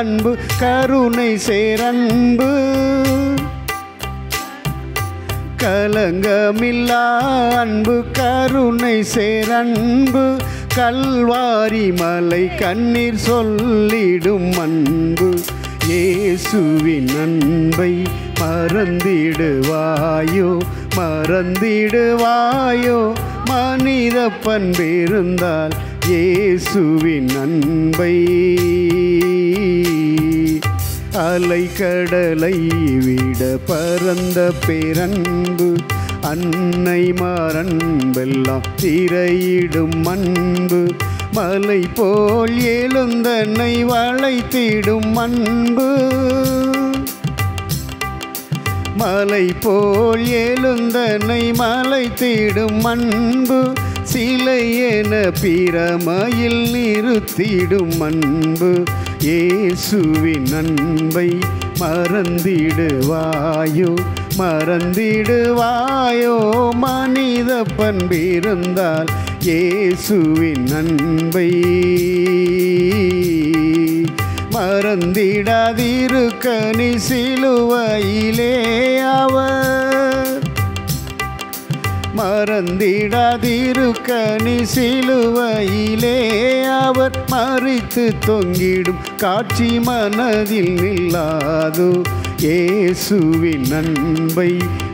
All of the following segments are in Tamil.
அன்பு கருணை சேரன்பு கலங்கமில்லா அன்பு கருணை சேரன்பு கல்வாரி மலை கண்ணீர் சொல்லிடும் அன்பு இயேசுவின் அன்பை மறந்திடுவாயோ மறந்திடுவாயோ மனித பண்பிருந்தால் இயேசுவின் அன்பை அலைக்கடலை விட பரந்த பேரன்பு அன்னை மாறன்பெல்லாம் திரையிடும் அன்பு மலை போல் எழுந்தன்னை வளைத்திடும் அன்பு மலை போல் எழுந்தன்னை மலைத்திடும் அன்பு சிலை என பிரமையில் நிறுத்திடும் அன்பு இயேசுவின் அன்பை மறந்திடுவாயோ மறந்திடுவாயோ மனித பண்பிருந்தால் இயேசுவின் அன்பை மறந்திடாதிருக்க நீ சிலுவையிலே அவர் மறந்திடாதிருக்க நீ சிலுவையிலே அவர் மரித்து தொங்கிடும் காட்சி மனதில் நில்லாதோ இயேசுவின் அன்பை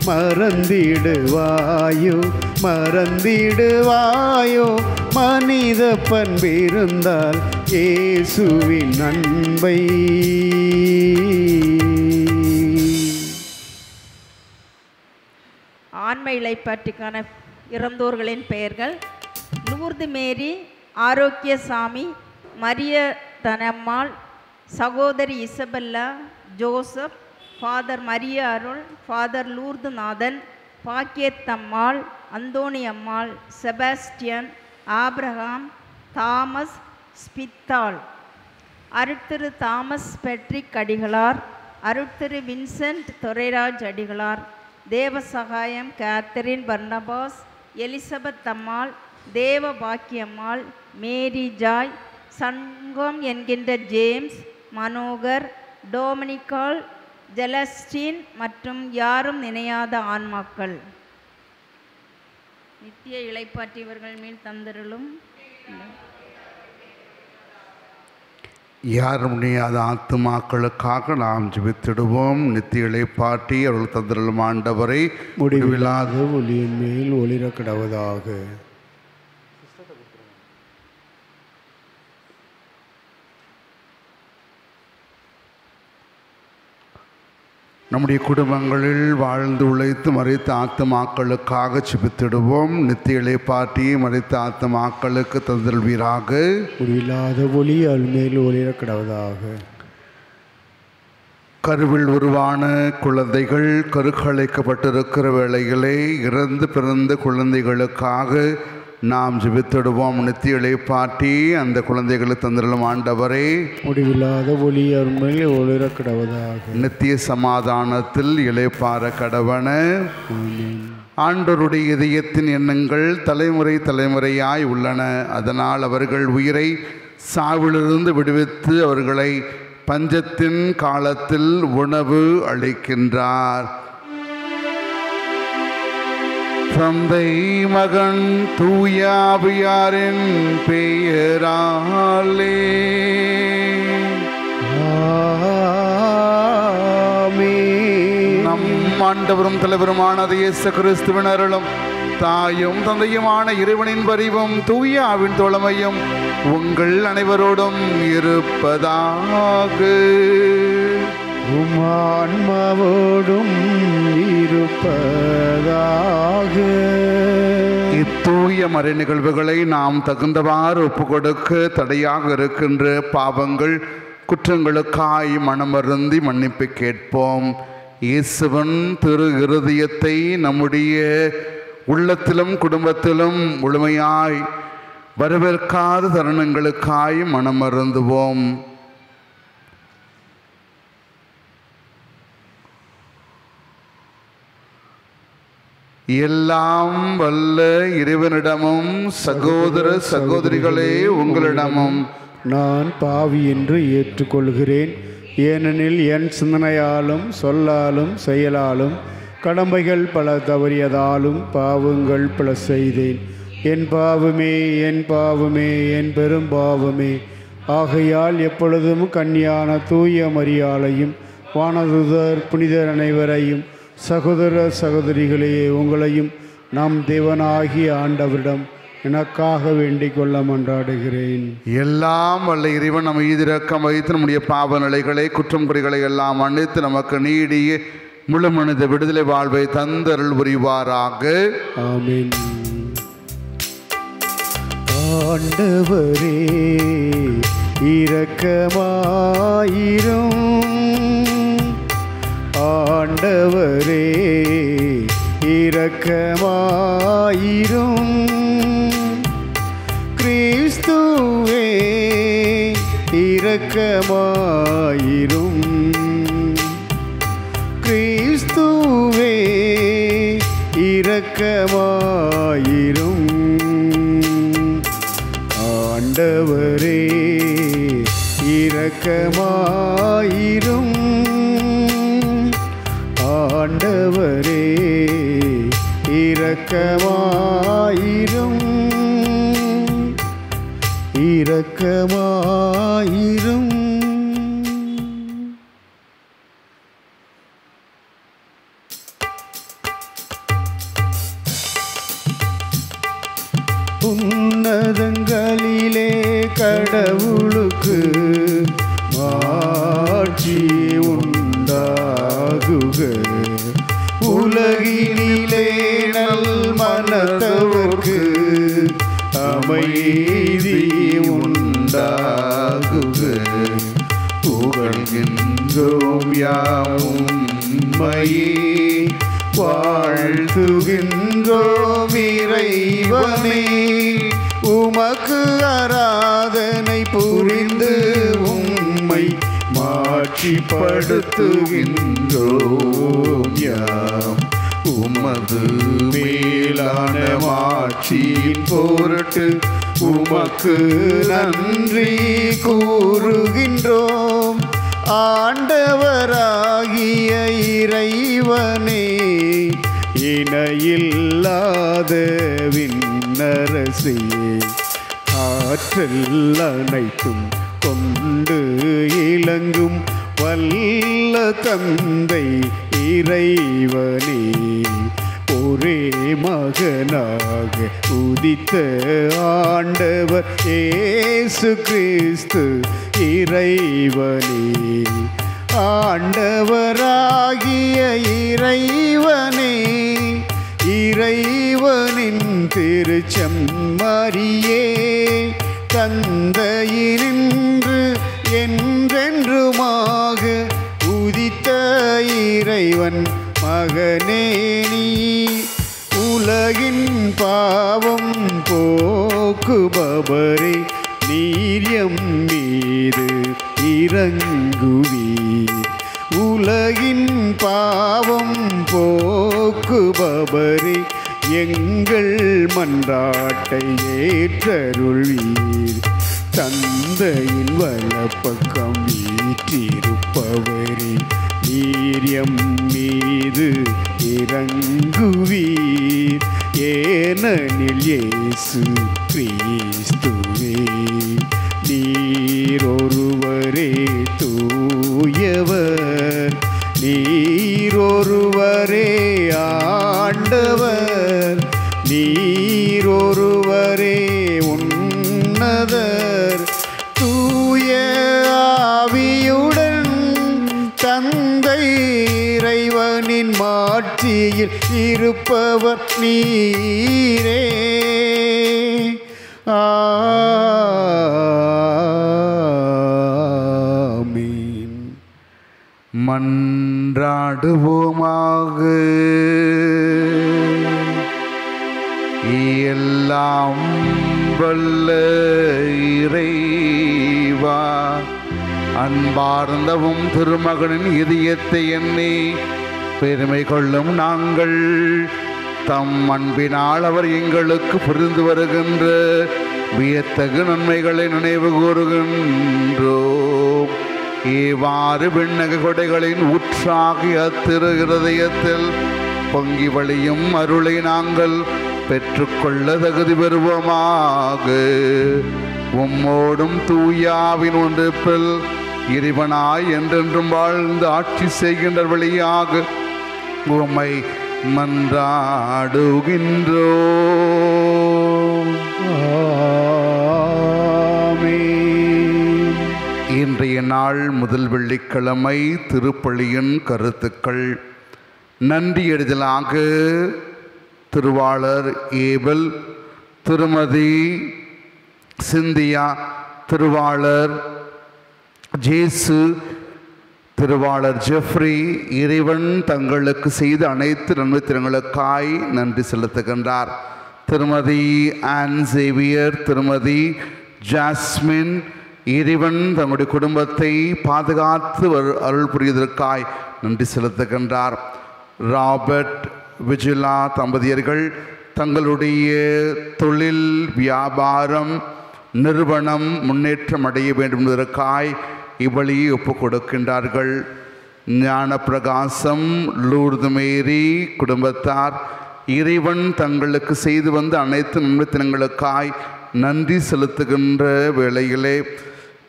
மறந்திடுவாயோ மறந்திடுவாயோ மனித பண்பிருந்தால் இயேசுவின் அன்பை. ஆன்ம இளைப்பாற்றிக்கான இறந்தோர்களின் பெயர்கள்: லூர்து மேரி, ஆரோக்கியசாமி, மரிய தனம்மாள், சகோதரி Isabella, Joseph, father Maria Arul, father Lourdunathan, Bakkiyathammal, Anthony Ammal, Sebastian, Abraham, Thomas, ஸ்பித்தாள். அருட்திரு தாமஸ் பெட்ரிக் அடிகளார், அருட்திரு வின்சென்ட் துரைராஜ் அடிகளார், Devasagayam Catherine Barnabas, Elizabeth Ammal, Deva Bakkiyammal, மேரி ஜாய், சங்கம் என்கின்ற ஜேம்ஸ், மனோகர், டோமினிக்கால், ஜெலஸ்டீன் மற்றும் யாரும் நினையாத ஆன்மாக்கள். நித்திய இளைப்பாற்றியவர்கள் மேல் தந்தருளும். யாரும் நினையாத ஆத்துமாக்களுக்காக நாம் ஜெபித்திடுவோம். நித்திய இளைப்பாற்றி அவர்கள் தந்தருளும் ஆண்டவரை முடிவில்லாத ஒளியின் மேல் ஒளிர கிடவதாக. நம்முடைய குடும்பங்களில் வாழ்ந்து உழைத்து மறைத்த ஆத்துமாக்களுக்காக ஜெபித்திடுவோம். நித்திய இளைப்பாற்றி மறைத்த ஆத்துமாக்களுக்கு தந்தருள்வீராக. முடிவில்லாத ஒளி அல்மேல் ஒளிர கிடவதாக. கருவில் உருவான குழந்தைகள் கருக்கலைக்கப்பட்டிருக்கிற வேளைகளே இறந்து பிறந்த குழந்தைகளுக்காக நாம் ஜெபித்திடுவோம். நித்திய இளைப்பாற்றி அந்த குழந்தைகளை தந்தருளும் ஆண்டவரே முடிவில்லாத ஒளி அருமையில் ஒளிர கிடவதாக. நித்திய சமாதானத்தில் இளைப்பாற கடவன. ஆண்டவருடைய இதயத்தின் எண்ணங்கள் தலைமுறை தலைமுறையாய் உள்ளன. அதனால் அவர்கள் உயிரை சாவிலிருந்து விடுவித்து அவர்களை பஞ்சத்தின் காலத்தில் உணவு அளிக்கின்றார். தந்தை மகன் தூயாவியாரின் பெயராலே நம் ஆண்டவரும் தலைவருமான இயேசு கிறிஸ்துவின் அருளும் தாயும் தந்தையுமான இறைவனின் பரிவும் தூயாவின் தோழமையும் உங்கள் அனைவரோடும் இருப்பதாக. ஆன்மாவோடும் இருப்பதாக. இத்தூய மறை நிகழ்வுகளை நாம் தகுந்தவாறு ஒப்புக்கொடுக்க தடையாக இருக்கின்ற பாவங்கள் குற்றங்களுக்காய் மனமருந்தி மன்னிப்பு கேட்போம். இயேசுவின் திரு இருதயத்தை நம்முடைய உள்ளத்திலும் குடும்பத்திலும் முழுமையாய் வரவேற்காத தருணங்களுக்காய் மனமருந்துவோம். எல்லாம் வல்ல இறைவனிடமும் சகோதர சகோதரிகளே உங்களிடமும் நான் பாவி என்று ஏற்றுக்கொள்கிறேன். ஏனெனில் என் சிந்தனையாலும் சொல்லாலும் செயலாலும் கடமைகள் பல தவறியதாலும் பாவங்கள் பல செய்தேன். என் பாவமே, என் பாவமே, என் பெரும் பாவமே. ஆகையால் எப்பொழுதும் கன்னியான தூய மரியாளையும் வானதுதர் புனிதர் அனைவரையும் சகோதர சகோதரிகளையே உங்களையும் நம் தேவனாகிய ஆண்டவரிடம் எனக்காக வேண்டிக் கொள்ள மன்றாடுகிறேன். எல்லாம் வல்ல இறைவன் நம்ம ஈதிரக்கம் வைத்து நம்முடைய பாவ நிலைகளை குற்றம் குறைகளை எல்லாம் மன்னித்து நமக்கு நீடிய முழு மனித விடுதலை வாழ்வை தந்தருள் புரிவாராக. ஆமென். ஆண்டவரே இரக்கமாயிரும். ஆண்டவரே இரக்கமாயிரும். கிறிஸ்துவே இரக்கமாயிரும். கிறிஸ்துவே இரக்கமாயிரும். ஆண்டவரே இரக்கமாயிரும். ஆண்டவரே இரக்கமாயிரும். இரக்கமாயிரும். உன்னதங்களிலே கடவுளுக்கு மாட்சி உண்டாகுக. உலகினிலே நல் மனத்தவர்க்கு அமைதி உண்டாகுக. புகழ்கின்றோம் யாவும் உம்மையே, வாழ்த்துகின்றோம் இறைவனே. உமக்கு ஆராதனை புரிந்து உம்மை மாட்சிப்படுத்துகின்றோம் யாம். உமது மேலான மாட்சியின் பொருட்டு உமக்கு நன்றி கூறுகின்றோம். ஆண்டவராகிய இறைவனே, இணையில்லாத விண்ணரசே, ஆற்றல் அனைத்தும் கொண்டு இலங்கும் வல்ல தந்தை இறைவனே, ஒரே மகனாக உதித்த ஆண்டவர் இயேசு கிறிஸ்து இறைவனே. ஆண்டவராகிய இறைவனே, இறைவனின் திருச்செம்மறியே, தந்தையினின்று என்றென்றுமாக உதித்த இறைவன் மகனே நீ. உலகின் பாவம் போக்குபவரே, நீர் எம் மீது இரங்குவீர். உலகின் பாவம் போக்குபவரே, எங்கள் மன்றாட்டை ஏற்றருள்வீர். தந்தையின் வலப்பக்கம் வீற்றிருப்பவரே, நீர் எம் மீது இரங்குவீர். ஏனெனில் இயேசு கிறிஸ்துவே நீர் ஒருவரே தூயவர். நீர் ஒருவரே ஆண்டவர். நீர் ஒருவரே உன்னதர். தூய ஆவியுடன் தந்தை இறைவனின் மாட்சியில் இருப்பவர் நீரே. ஆமென். மன்றாடுவோமாக. எல்லாம் வல்ல இறைவா, அன்பார்ந்தவும் திருமகனின் இதயத்தை எண்ணி பெருமை கொள்ளும் நாங்கள், தம் அன்பினால் அவர் எங்களுக்கு புரிந்து வருகின்ற வியத்தகு நன்மைகளை நினைவு கூறுகின்றோம். இவ்வாறு விண்ணக கொடைகளின் ஊற்றாகிய திரு இருதயத்தில் பொங்கி வழியும் அருளை நாங்கள் பெற்றுக்கொள்ள தகுதி பெறுவோமாக. உம்மோடும் தூயாவின் ஒன்றிப்பில் இறைவனாய் என்றென்றும் வாழ்ந்து ஆட்சி செய்கின்ற வழியாக உம்மை மன்றாடுகின்றோம். ஆமென். இன்றைய நாள் முதல் வெள்ளிக்கிழமை திருப்பலியின் கருத்துக்கள். நன்றியறிதலாக திருவாளர் ஏபல், திருமதி சிந்தியா, திருவாளர் ஜேசு, திருவாளர் ஜெஃப்ரி இறைவன் தங்களுக்கு செய்த அனைத்து நன்மைத்திறங்களுக்காய் நன்றி செலுத்துகின்றார். திருமதி ஆன் சேவியர், திருமதி ஜாஸ்மின் இறைவன் தங்களுடைய குடும்பத்தை பாதுகாத்து அருள் புரிவதற்காய் நன்றி செலுத்துகின்றார். ராபர்ட் விஜிலா தம்பதியர்கள் தங்களுடைய தொழில் வியாபாரம் நிறுவனம் முன்னேற்றம் அடைய வேண்டும் என்பதற்காய் இவ்வழியை ஒப்புக் கொடுக்கின்றார்கள். ஞான பிரகாசம் லூர்து மேரி குடும்பத்தார் இறைவன் தங்களுக்கு செய்து வந்த அனைத்து நன்மைத்தினங்களுக்காய் நன்றி செலுத்துகின்ற வேளையிலே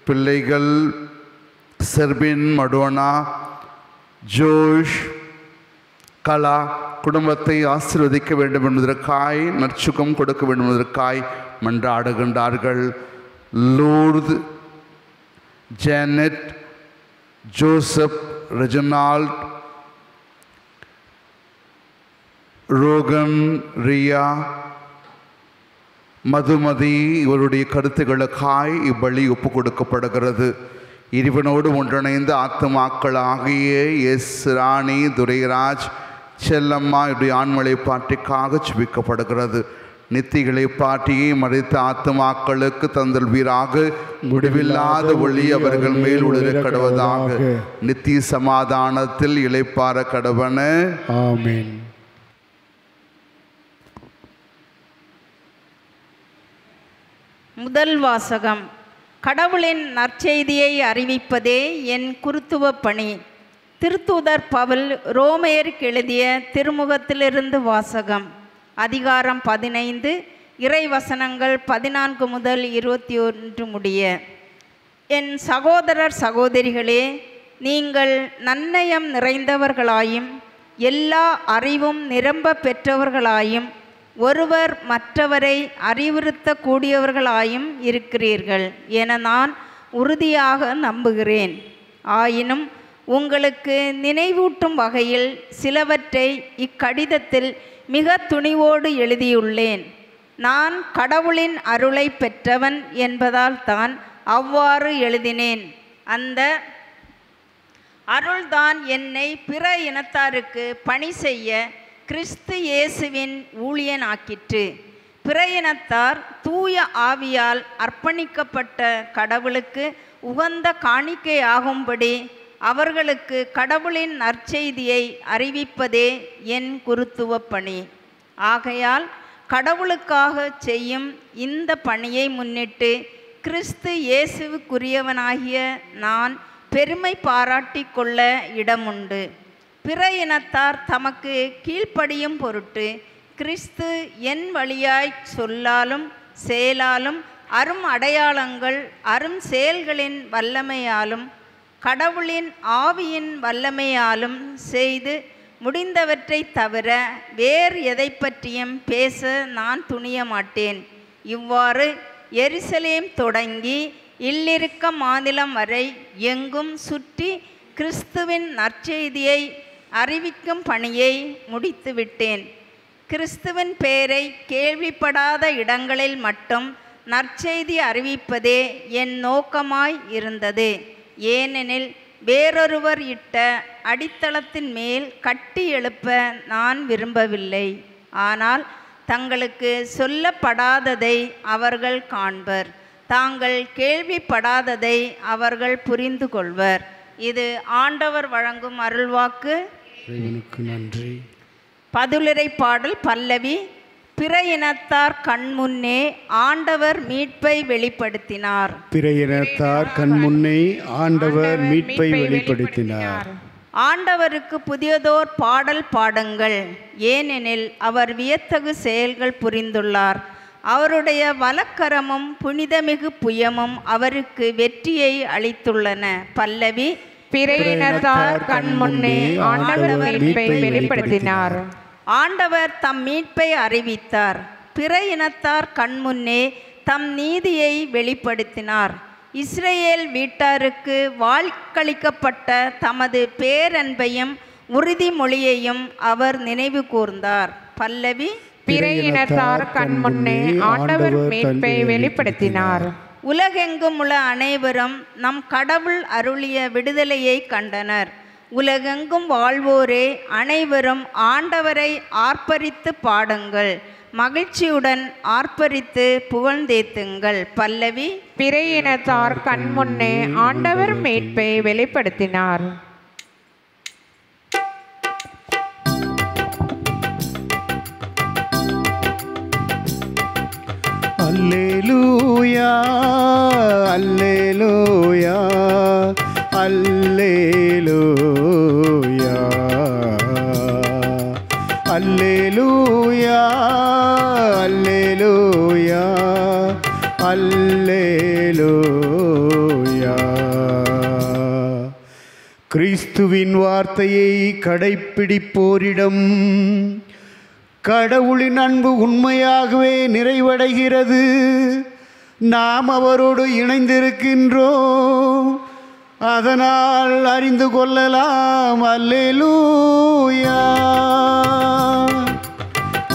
பிள்ளைகள் செர்பின், மடோனா, ஜோஷ், கலா குடும்பத்தை ஆசீர்வதிக்க வேண்டும் என்பதற்காய் நற்சுகம் கொடுக்க வேண்டும் என்பதற்காய் மன்றாடுகின்றார்கள். Lourdu, Janet, Joseph, Reginald, Rohan, Riya, Madhumathi இவருடைய கருத்துக்களுக்காய் இவ்வழி ஒப்புக் கொடுக்கப்படுகிறது. இறைவனோடு ஒன்றிணைந்த ஆத்துமாக்களாகிய எஸ் ராணி, துரைராஜ், செல்லம்மா இவருடைய ஆண்மலை பாட்டிக்காக சுபிக்கப்படுகிறது. நித்திய இளைப்பாற்றியை மறைத்த ஆத்துமாக்களுக்கு தந்தல்வீராக முடிவில்லாத ஒளி அவர்கள் மேல் ஒளிர கடவதாக. நித்திய சமாதானத்தில் இளைப்பாற கடவன. ஆமென். முதல் வாசகம். கடவுளின் நற்செய்தியை அறிவிப்பதே என் குருத்துவ பணி. திருத்தூதர் பவுல் ரோமையருக்கு எழுதிய திருமுகத்திலிருந்து வாசகம். அதிகாரம் 15, இறைவசனங்கள் 14 முதல் 21 முடிய. என் சகோதரர் சகோதரிகளே, நீங்கள் நன்னயம் நிறைந்தவர்களாயும் எல்லா அறிவும் நிரம்ப பெற்றவர்களாயும் ஒருவர் மற்றவரை அறிவுறுத்தக்கூடியவர்களாயும் இருக்கிறீர்கள் என நான் உறுதியாக நம்புகிறேன். ஆயினும் உங்களுக்கு நினைவூட்டும் வகையில் சிலவற்றை இக்கடிதத்தில் மிக துணிவோடு எழுதியுள்ளேன். நான் கடவுளின் அருளை பெற்றவன் என்பதால் தான் அவ்வாறு எழுதினேன். அந்த அருள்தான் என்னை பிற இனத்தாருக்கு பணி செய்ய கிறிஸ்து இயேசுவின் ஊழியனாக்கிற்று. பிற இனத்தார் தூய ஆவியால் அர்ப்பணிக்கப்பட்ட கடவுளுக்கு உகந்த காணிக்கையாகும்படி அவர்களுக்கு கடவுளின் நற்செய்தியை அறிவிப்பதே என் குருத்துவ பணி. ஆகையால் கடவுளுக்காக செய்யும் இந்த பணியை முன்னிட்டு கிறிஸ்து இயேசுவுக்குரியவனாகிய நான் பெருமை பாராட்டி கொள்ள இடமுண்டு. பிற இனத்தார் தமக்கு கீழ்ப்படியும் பொருட்டு கிறிஸ்து என் வழியாய் சொல்லாலும் செயலாலும் அரும் அடையாளங்கள் அரும் செயல்களின் வல்லமையாலும் கடவுளின் ஆவியின் வல்லமையாலும் செய்து முடிந்தவற்றை தவிர வேறு எதை பற்றியும் பேச நான் துணிய மாட்டேன். இவ்வாறு எருசலேம் தொடங்கி இல்லிருக்க மாநிலம் வரை எங்கும் சுற்றி கிறிஸ்துவின் நற்செய்தியை அறிவிக்கும் பணியை முடித்துவிட்டேன். கிறிஸ்துவின் பெயரை கேள்விப்படாத இடங்களில் மட்டும் நற்செய்தி அறிவிப்பதே என் நோக்கமாய் இருந்தது. ஏனெனில் வேறொருவர் இட்ட அடித்தளத்தின் மேல் கட்டி எழுப்ப நான் விரும்பவில்லை. ஆனால் தங்களுக்கு சொல்லப்படாததை அவர்கள் காண்பர், தாங்கள் கேள்விப்படாததை அவர்கள் புரிந்து கொள்வர். இது ஆண்டவர் வழங்கும் அருள்வாக்கு. இறைவனுக்கு நன்றி. பதிலுரை பாடல் பல்லவி. பிற இனத்தார் கண்முன்னே ஆண்டவர் மீட்பை வெளிப்படுத்தினார். பிற இனத்தார் கண்முன்னே ஆண்டவர் மீட்பை வெளிப்படுத்தினார். ஆண்டவருக்கு புதியதோர் பாடல் பாடுங்கள், ஏனெனில் அவர் வியத்தகு செயல்கள் புரிந்துள்ளார். அவருடைய வலக்கரமும் புனிதமிகு புயமும் அவருக்கு வெற்றியை அளித்துள்ளன. பல்லவி. பிற இனத்தார் கண்முன்னே ஆண்டவர் மீட்பை வெளிப்படுத்தினார். ஆண்டவர் தம் மீட்பை அறிவித்தார். பிற இனத்தார் கண்முன்னே தம் நீதியை வெளிப்படுத்தினார். இஸ்ரேல் வீட்டாருக்கு வாக்களிக்கப்பட்ட தமது பேரன்பையும் உறுதிமொழியையும் அவர் நினைவு கூர்ந்தார். பல்லவி. பிற இனத்தார் கண்முன்னே ஆண்டவர் மீட்பை வெளிப்படுத்தினார். உலகெங்கும் உள்ள அனைவரும் நம் கடவுள் அருளிய விடுதலையை கண்டனர். உலகெங்கும் வாழ்வோரே அனைவரும் ஆண்டவரை ஆர்ப்பரித்து பாடுங்கள், மகிழ்ச்சியுடன் ஆர்ப்பரித்து புகழ்ந்தேத்துங்கள். பல்லவி. பிற இனத்தார் கண்முன்னே ஆண்டவர் மீட்பை வெளிப்படுத்தினார். அல்லேலூயா அல்லேலூயா அல்லேலூயா அல்லேலூயா அல்லேலூயா அல்லேலூயா. கிறிஸ்துவின் வார்த்தையை கடைப்பிடிப்போரிடம் கடவுளின் அன்பு உண்மையாகவே நிறைவடைகிறது. நாம் அவரோடு இணைந்திருக்கின்றோம், அதனால் அறிந்து கொள்ளலாம். அல்லேலூயா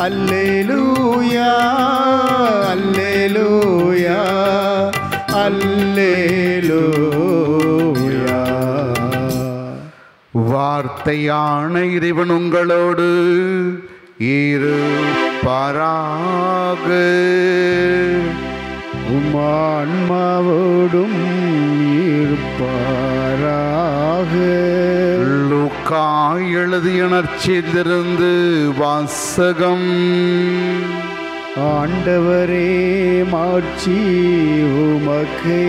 அல்லேலூயா அல்லேலூயா அல்லேலூயா. வார்த்தையான இறைவன் உங்களோடு இருப்பாராக. உம்மான்மாவோடும் இருப்பாராக. லூக்கா எழுதிய நற்செய்தியிலிருந்து வாசகம். ஆண்டவரே மாட்சி உமக்கே.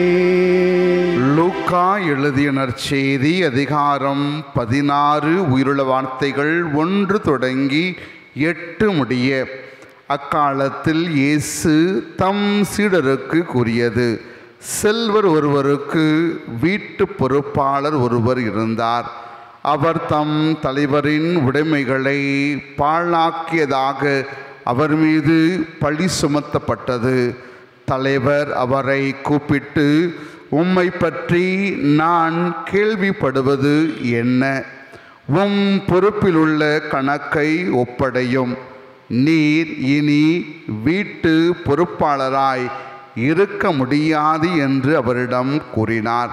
லூக்கா எழுதிய நற்செய்தி அதிகாரம் 16 உயிருள்ள வார்த்தைகள் 1 தொடங்கி 8 முடிய. அக்காலத்தில் இயேசு தம் சீடருக்கு கூறியது, செல்வர் ஒருவருக்கு வீட்டு பொறுப்பாளர் ஒருவர் இருந்தார். அவர் தம் தலைவரின் உடைமைகளை பாழாக்கியதாக அவர் மீது பழி சுமத்தப்பட்டது. தலைவர் அவரை கூப்பிட்டு, உம்மை பற்றி நான் கேள்விப்படுவது என்ன? உம் பொறுப்பிலுள்ள கணக்கை ஒப்படையும். நீர் இனி வீட்டு பொறுப்பாளராய் இருக்க முடியாது என்று அவரிடம் கூறினார்.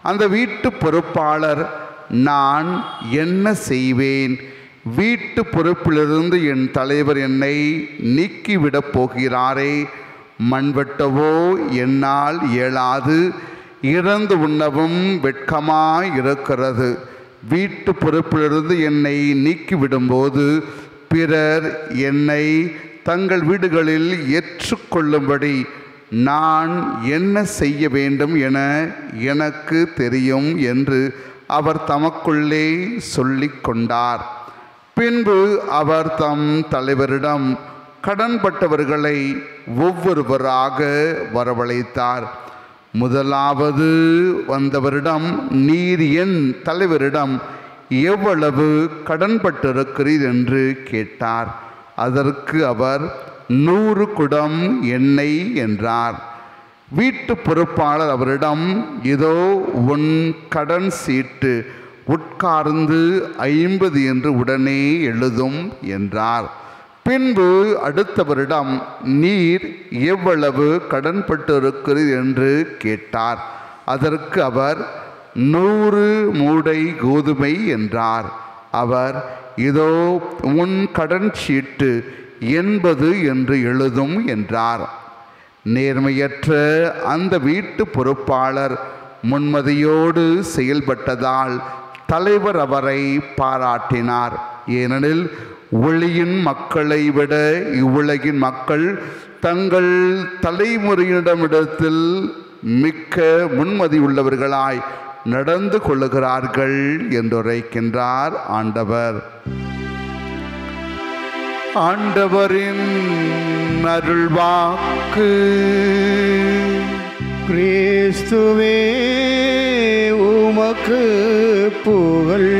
அந்த வீட்டு பொறுப்பாளர், நான் என்ன செய்வேன்? வீட்டு பொறுப்பிலிருந்து என் தலைவர் என்னை நீக்கிவிடப் போகிறாரே. மண்வெட்டவோ என்னால் இயலாது, இறந்து உண்ணவும் வெட்கமாய் இருக்கிறது. வீட்டு பொறுப்பிலிருந்து என்னை நீக்கிவிடும்போது பிறர் என்னை தங்கள் வீடுகளில் ஏற்றுக்கொள்ளும்படி நான் என்ன செய்ய வேண்டும் என எனக்கு தெரியும் என்று அவர் தமக்குள்ளே சொல்லிக் கொண்டார். பின்பு அவர் தம் தலைவரிடம் கடன்பட்டவர்களை ஒவ்வொருவராக வரவழைத்தார். முதலாவது வந்தவரிடம், நீர் என் தலைவரிடம் எவ்வளவு கடன்பட்டிருக்கிறீர் என்று கேட்டார். அதற்கு அவர் 100 குடம் எண்ணெய் என்றார். வீட்டு பொறுப்பாளர் அவரிடம், இதோ உன் கடன் சீட்டு, உட்கார்ந்து 50 என்று உடனே எழுதும் என்றார். பின்பு அடுத்தவரிடம், நீர் எவ்வளவு கடன்பட்டிருக்கிறீர் என்று கேட்டார். அதற்கு அவர் 100 மூடை கோதுமை என்றார். அவர், இதோ உன் கடன் சீட்டு 80 என்று எழுதும் என்றார். நேர்மையற்ற அந்த வீட்டு பொறுப்பாளர் முன்மதியோடு செயல்பட்டதால் தலைவர் அவரை பாராட்டினார். ஏனெனில் ஒளியின் மக்களை விட இவ்வுலகின் மக்கள் தங்கள் தலைமுறையிடமிடத்தில் மிக்க முன்மதி உள்ளவர்களாய் நடந்து கொள்ளுகிறார்கள் என்றுரைக்கின்றார் ஆண்டவர். ஆண்டவரின் அருள்வாக்கு. கிறிஸ்துவே உமக்கு புகழ்.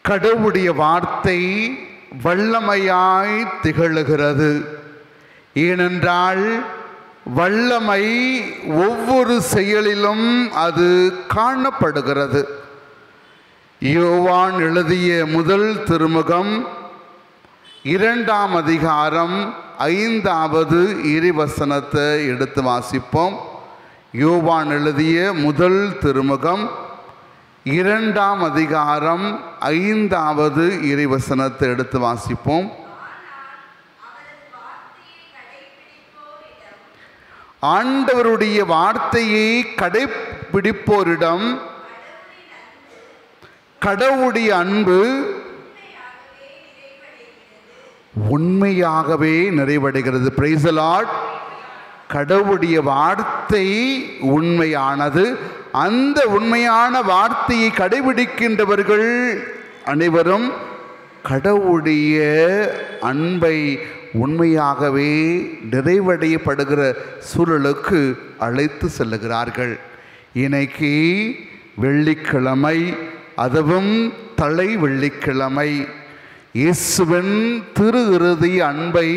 கடவுளுடைய வார்த்தை வல்லமையாய் திகழுகிறது. ஏனென்றால் வல்லமை ஒவ்வொரு செயலிலும் அது காணப்படுகிறது. யோவான் எழுதிய முதல் திருமுகம் 2ஆம் அதிகாரம் 5வது இறைவசனத்தை எடுத்து வாசிப்போம். யோவான் எழுதிய முதல் திருமுகம் 2ஆம் அதிகாரம் 5வது இறைவசனத்தை எடுத்து வாசிப்போம். ஆண்டவருடைய வார்த்தையை கடைப்பிடிப்போரிடம் கடவுளுடைய அன்பு உண்மையாகவே நிறைவடைகிறது. Praise the Lord. கடவுளுடைய வார்த்தை உண்மையானது. அந்த உண்மையான வார்த்தையை கடைபிடிக்கின்றவர்கள் அனைவரும் கடவுளுடைய அன்பை உண்மையாகவே நிறைவடையப்படுகிற சூழலுக்கு அழைத்து செல்லுகிறார்கள். இன்னைக்கு வெள்ளிக்கிழமை, அதுவும் தலை வெள்ளிக்கிழமை, இயேசுவின் திரு இறுதி அன்பை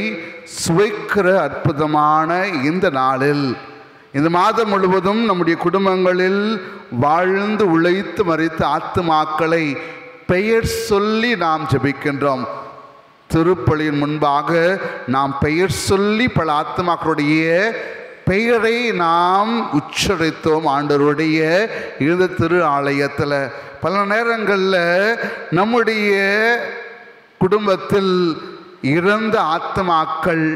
சுவைக்கிற அற்புதமான இந்த நாளில், இந்த மாதம் முழுவதும் நம்முடைய குடும்பங்களில் வாழ்ந்து உழைத்து மரித்த ஆத்துமாக்களை பெயர் சொல்லி நாம் ஜெபிக்கின்றோம். திருப்பலியின் முன்பாக நாம் பெயர் சொல்லி பல ஆத்துமாக்களுடைய பெயரை நாம் உச்சரித்தோம். ஆண்டவருடைய இந்த திரு ஆலயத்தில் பல நேரங்களில் நம்முடைய குடும்பத்தில் இறந்த ஆத்துமாக்கள்,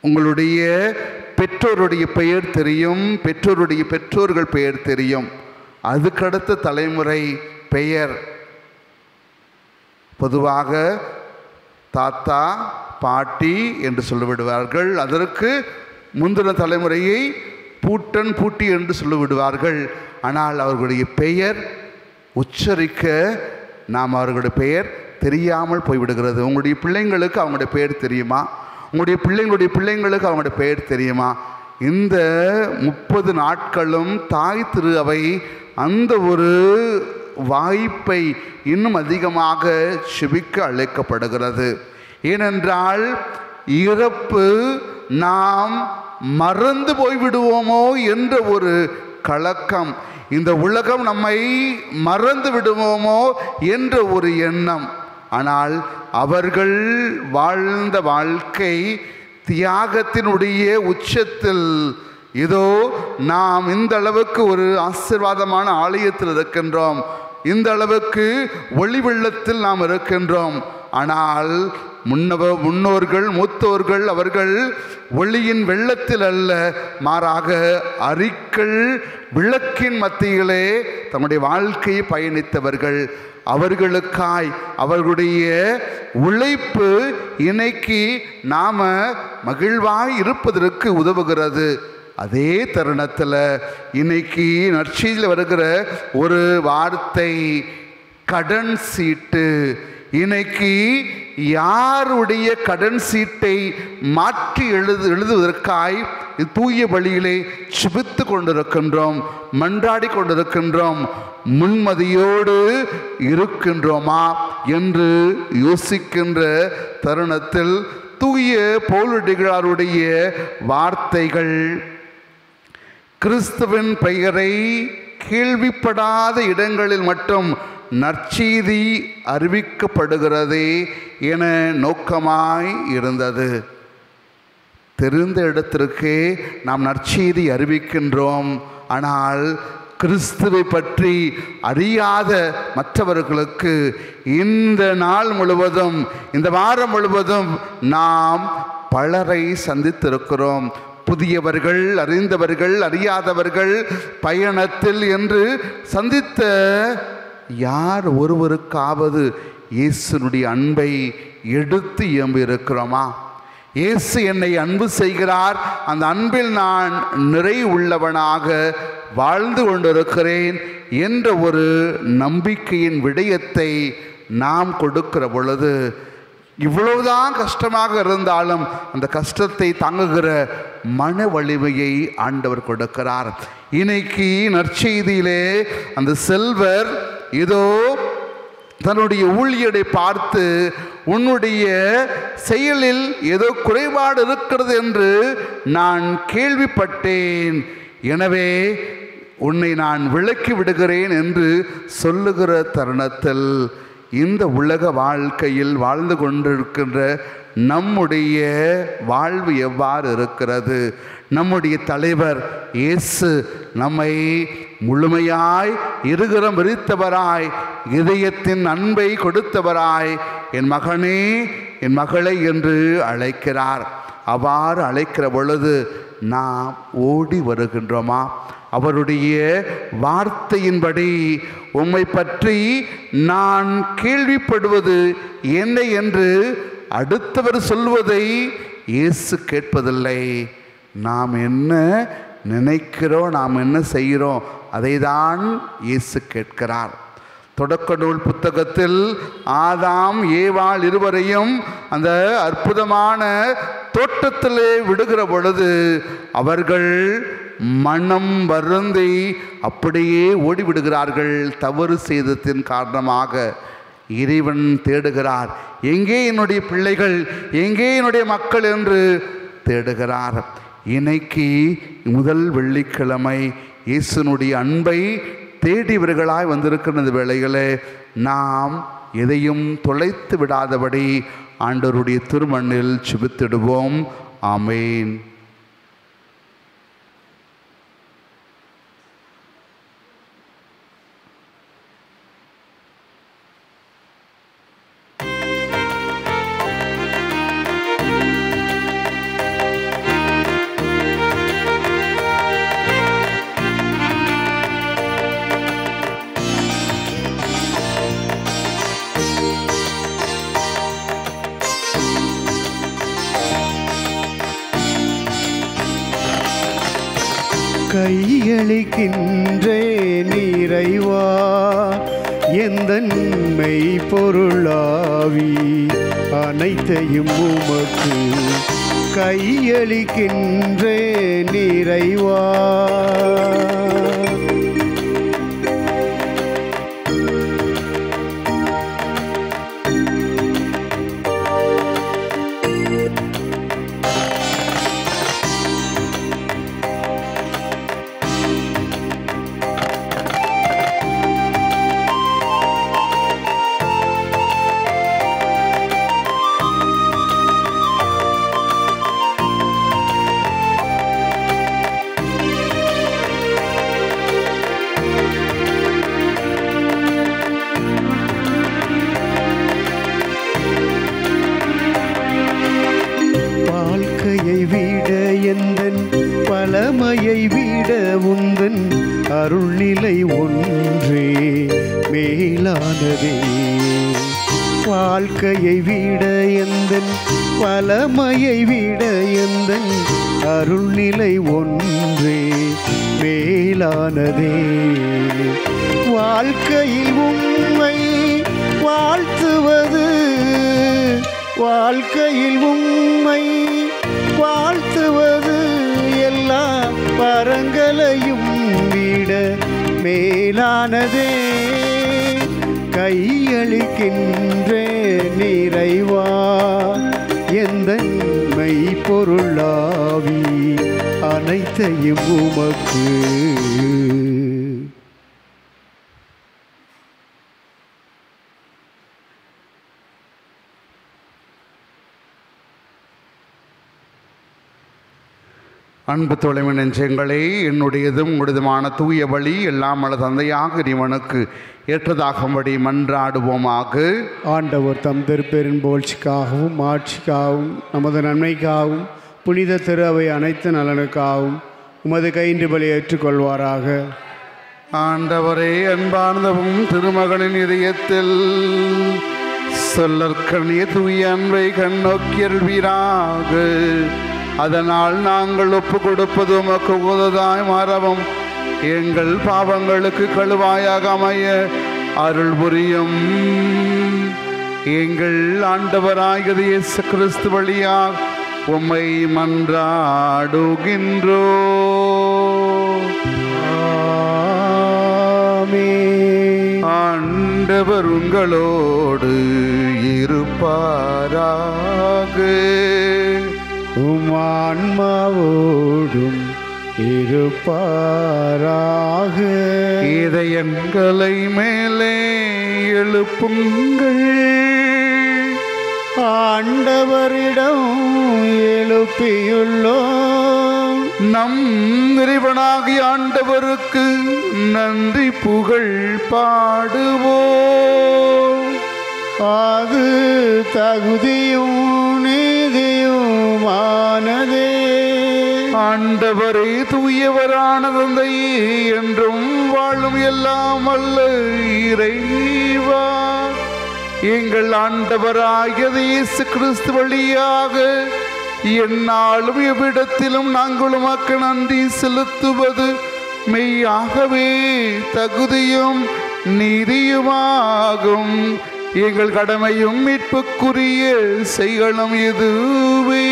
உங்களுடைய பெற்றோருடைய பெயர் தெரியும், பெற்றோருடைய பெற்றோர்கள் பெயர் தெரியும், அதுக்கடுத்த தலைமுறை பெயர் பொதுவாக தாத்தா பாட்டி என்று சொல்லிவிடுவார்கள். அதற்கு முந்தின தலைமுறையை பூட்டன் பூட்டி என்று சொல்லிவிடுவார்கள். ஆனால் அவர்களுடைய பெயர் உச்சரிக்க நாம் அவர்களுடைய பெயர் தெரியாமல் போய்விடுகிறது. உங்களுடைய பிள்ளைங்களுக்கு அவங்களுடைய பெயர் தெரியுமா? உங்களுடைய பிள்ளைங்களுடைய பிள்ளைங்களுக்கு அவங்களுடைய பெயர் தெரியுமா? இந்த 30 நாட்களும் தாய் திரு அவை அந்த ஒரு வாய்ப்பை இன்னும் அதிகமாக செபிக்க அழைக்கப்படுகிறது. ஏனென்றால் இறப்பு நாம் மறந்து போய்விடுவோமோ என்ற ஒரு கலக்கம், இந்த உலகம் நம்மை மறந்து விடுவோமோ என்ற ஒரு எண்ணம். ஆனால் அவர்கள் வாழ்ந்த வாழ்க்கை தியாகத்தினுடைய உச்சத்தில். இதோ நாம் இந்த அளவுக்கு ஒரு ஆசீர்வாதமான ஆலயத்தில் இருக்கின்றோம், இந்த அளவுக்கு ஒளி வெள்ளத்தில் நாம் இருக்கின்றோம். ஆனால் முன்னோர்கள் மூத்தோர்கள் அவர்கள் ஒளியின் வெள்ளத்தில் அல்ல, மாறாக அரிக்கல் விளக்கின் மத்தியிலே தம்முடைய வாழ்க்கையை பயணித்தவர்கள். அவர்களுக்காய் அவர்களுடைய உழைப்பு இன்னைக்கு நாம மகிழ்வாய் இருப்பதற்கு உதவுகிறது. அதே தருணத்தில் இன்னைக்கு நற்செய்தியில் வருகிற ஒரு வார்த்தை கடன் சீட்டு. இன்னைக்கு யாருடைய கடன் சீட்டை மாற்றி எழுதுவதற்காய் தூய வழியிலே செபித்து கொண்டிருக்கின்றோம், மன்றாடி கொண்டிருக்கின்றோம், முன்மதியோடு இருக்கின்றோமா என்று யோசிக்கின்ற தருணத்தில் தூய பவுலடிகளாருடைய வார்த்தைகள், கிறிஸ்துவின் பெயரை கேள்விப்படாத இடங்களில் மட்டும் நற்செய்தி அறிவிக்கப்படுகிறதே என நோக்கமாய் இருந்தது. தெரிந்த இடத்திற்கே நாம் நற்செய்தி அறிவிக்கின்றோம், ஆனால் கிறிஸ்துவை பற்றி அறியாத மற்றவர்களுக்கு இந்த நாள் முழுவதும், இந்த வாரம் முழுவதும் நாம் பலரை சந்தித்திருக்கிறோம், புதியவர்கள், அறிந்தவர்கள், அறியாதவர்கள், பயணத்தில் என்று சந்தித்த யார் ஒருவருக்காவது இயேசுனுடைய அன்பை எடுத்து இயம்பி இருக்கிறோமா? இயேசு என்னை அன்பு செய்கிறார், அந்த அன்பில் நான் நிறைவுள்ளவனாக வாழ்ந்து கொண்டிருக்கிறேன் என்ற ஒரு நம்பிக்கையின் விடயத்தை நாம் கொடுக்கிற பொழுது, இவ்வளவுதான் கஷ்டமாக இருந்தாலும் அந்த கஷ்டத்தை தாங்குகிற மன வலிமையை ஆண்டவர் கொடுக்கிறார். இன்னைக்கு நற்செய்தியிலே அந்த செல்வர் இதோ தன்னுடைய ஊழியரை பார்த்து, உன்னுடைய செயலில் ஏதோ குறைபாடு இருக்கிறது என்று நான் கேள்விப்பட்டேன், எனவே உன்னை நான் விலக்கி விடுகிறேன் என்று சொல்லுகிற தருணத்தில் இந்த உலக வாழ்க்கையில் வாழ்ந்து கொண்டிருக்கின்ற நம்முடைய வாழ்வு எவ்வாறு இருக்கிறது? நம்முடைய தலைவர் இயேசு நம்மை முழுமையாய் இருகரம் விரித்தவராய், இதயத்தின் அன்பை கொடுத்தவராய், என் மகனே என் மகளை என்று அழைக்கிறார். அவ்வாறு அழைக்கிற பொழுது நாம் ஓடி வருகின்றோமா? அவருடைய வார்த்தையின்படி உம்மை பற்றி நான் கேள்விப்படுவது என்ன என்று அடுத்தவர் சொல்வதை இயேசு கேட்பதில்லை. நாம் என்ன நினைக்கிறோம், நாம் என்ன செய்கிறோம், அதை தான் இயேசு கேட்கிறார். தொடக்க நூல் புத்தகத்தில் ஆதாம் ஏவாள் இருவரையும் அந்த அற்புதமான தோட்டத்திலே விடுகிற பொழுது அவர்கள் மனம் வருந்தி அப்படியே ஓடிவிடுகிறார்கள். தவறு செய்ததின் காரணமாக இறைவன் தேடுகிறார். எங்கே என்னுடைய பிள்ளைகள், எங்கே என்னுடைய மக்கள் என்று தேடுகிறார். இன்னைக்கு முதல் வெள்ளிக்கிழமை இயேசுனுடைய அன்பை தேடியவர்களாய் வந்திருக்கிற இந்த வேளைகளே நாம் எதையும் தொலைத்து விடாதபடி ஆண்டவருடைய திருமண்ணில் சுபித்திடுவோம். ஆமேன். கையளிக்கின்றேன் இறைவா எந்தன் மெய்ப்பொருளாவி அனைத்தையும் உமக்கு கையளிக்கின்றேன் இறைவா. பழமையை விட உந்தன் அருள்நிலை ஒன்றே மேலானதே. வாழ்க்கையை விட எந்தன் பழமையை விட எந்தன் அருள்நிலை ஒன்றே மேலானதே. வாழ்க்கையில் உம்மை வாழ்த்துவது, வாழ்க்கையில் உம்மை வாழ்த்துவது எல்லா வரங்களையும் விட மேலானதே. கையளிக்கின்றேன் இறைவா எந்தன் மெய்ப்பொருளாவி அனைத்தையும் உமக்கு. அன்பு தொலைமை நெஞ்சங்களே, என்னுடையதும் உங்களுதுமான தூய வழி எல்லாம் அல்ல தந்தையாக இறைவனுக்கு ஏற்றதாகும்படி மன்றாடுவோமாக. ஆண்டவர் தம் திருப்பெரும் புகழ்ச்சிக்காகவும் ஆட்சிக்காகவும் நமது நன்மைக்காகவும் புனித திரு அவை அனைத்து நலனுக்காகவும் உமது கையின்று பலி ஏற்றுக்கொள்வாராக. ஆண்டவரே, அன்பார்ந்தவும் திருமகனின் இதயத்தில் சொல்லற்கணிய தூய அன்பை கண்ணோக்கியல்வீராக. அதனால் நாங்கள் ஒப்பு கொடுப்பது உமக்கு உகந்ததாய் மாறவும் எங்கள் பாவங்களுக்கு கழுவாயாக அமைய அருள் புரியும். எங்கள் ஆண்டவராகிய இயேசு கிறிஸ்து வழியாக உம்மை மன்றாடுகின்றோ. ஆண்டவர் உங்களோடு இருப்பாராக. உம் ஆன்மாவோடும் இருப்பாராக. இதயங்களை மேலே எழுப்புங்கள், ஆண்டவரிடம் எழுப்பியுள்ளோம். நம் இறைவனாகிய ஆண்டவருக்கு நன்றி புகழ் பாடுவோம். அது தகுதியும் நீதியுமானதே. ஆண்டவரே, தூயவரான தந்தையே, என்றும் வாழும் எல்லாம் வல்ல இறைவா, எங்கள் ஆண்டவராகிய இயேசு கிறிஸ்து வழியாக எந்நாளும் எவ்விடத்திலும் நாங்கள் உமக்கு நன்றி செலுத்துவது மெய்யாகவே தகுதியும் நீதியுமாகும். எங்கள் கடமையும் மீட்புக்குரிய செயலும் இதுவே.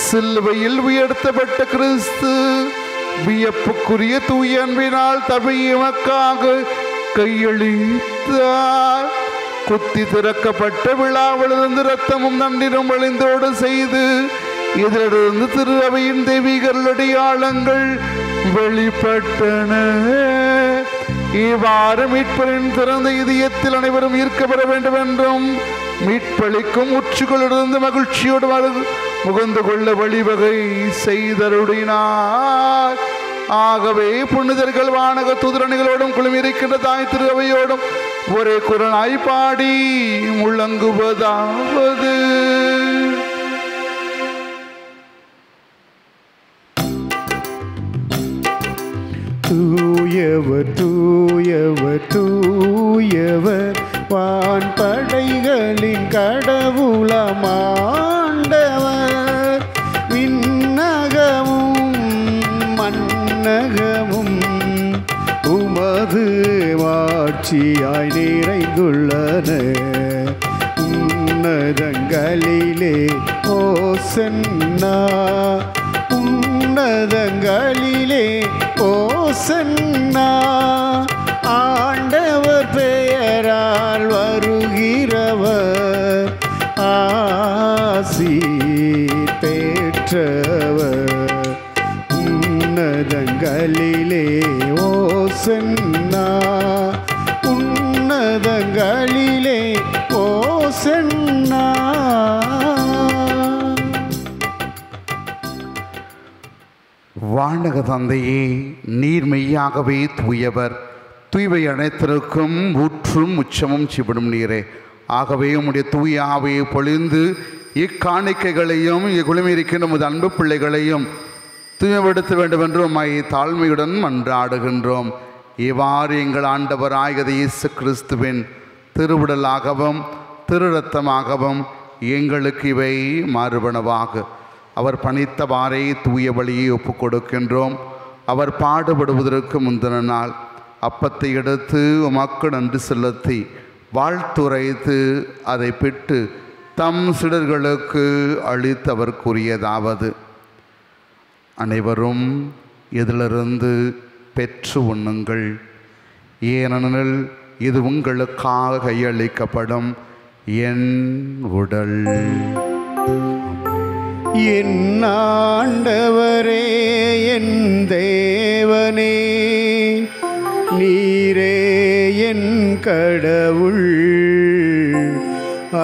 சிலுவையில் உயர்த்தப்பட்ட கிறிஸ்து வியப்புக்குரிய தூய அன்பினால் தவியமக்காக கையளித்தார். குத்தி திறக்கப்பட்ட விழாவிலிருந்து இரத்தமும் நன்றிரும் வழிந்தோடு செய்து இதிலிருந்து திரு அவையின் தெய்வீகர்களுடைய ஆழங்கள் வெளிப்பட்டன. இவ்வாறு மீட்பரின் திறந்த இதயத்தில் அனைவரும் ஈர்க்கப்பட வேண்டும் என்றும் மீட்பளிக்கும் உச்சிகளிலிருந்து மகிழ்ச்சியோடு முகந்து கொள்ள வழிவகை செய்தருளினார். ஆகவே புனிதர்கள் வானக தூதரணிகளோடும் குழுமியிருக்கின்ற தாய் திரு அவையோடும் ஒரே குரலாய் பாடி முழங்குவதாவது: தூயவர் தூயவர் தூயவர் வான் படைகளின் கடவுளமாண்டவர். விண்ணகமும் மன்னகமும் உமது ஆட்சியாய் நிறைந்துள்ளன. உன்னதங்களிலே ஓசன்னா, உன்னதங்களிலே ஓசன்னா. ஆண்டவர் பெயரால் வருகிறவர் ஆசி பெற்றவர். உன்னதங்களிலே ஓசன்னா, உன்னதங்களிலே ஓசன்னா. வானக தந்தையே, நீர் மெய்யாகவே தூயவர். தூய்மை அனைத்திற்கும் ஊற்றும் உச்சமும் சிவிடும் நீரே. ஆகவே உம்முடைய தூய ஆவியை பொழிந்து இக்காணிக்கைகளையும் குழுமியிருக்கின்ற உமது அன்பு பிள்ளைகளையும் தூய்மைப்படுத்த வேண்டும் என்று உம்மை தாழ்மையுடன் மன்றாடுகின்றோம். இவ்வாறு எங்கள் ஆண்டவராகிய இயேசு கிறிஸ்துவின் திருவுடலாகவும் திரு இரத்தமாகவும் எங்களுக்கு இவை மாறுபனவாக. அவர் பணித்தவாறே தூய வழியை ஒப்புக் கொடுக்கின்றோம். அவர் பாடுபடுவதற்கு முந்தின நாள் அப்பத்தை எடுத்து உமக்கு நன்றி செலுத்தி வாழ்த்துரைத்து அதை பிட்டு தம் சிடர்களுக்கு அளித்தவர் கூறியதாவது: அனைவரும் இதிலிருந்து பெற்று உண்ணுங்கள், ஏனெனில் இது உங்களுக்காக கையளிக்கப்படும் என் உடல். என் ஆண்டவரே, என் தேவனே, நீரே என் கடவுள்.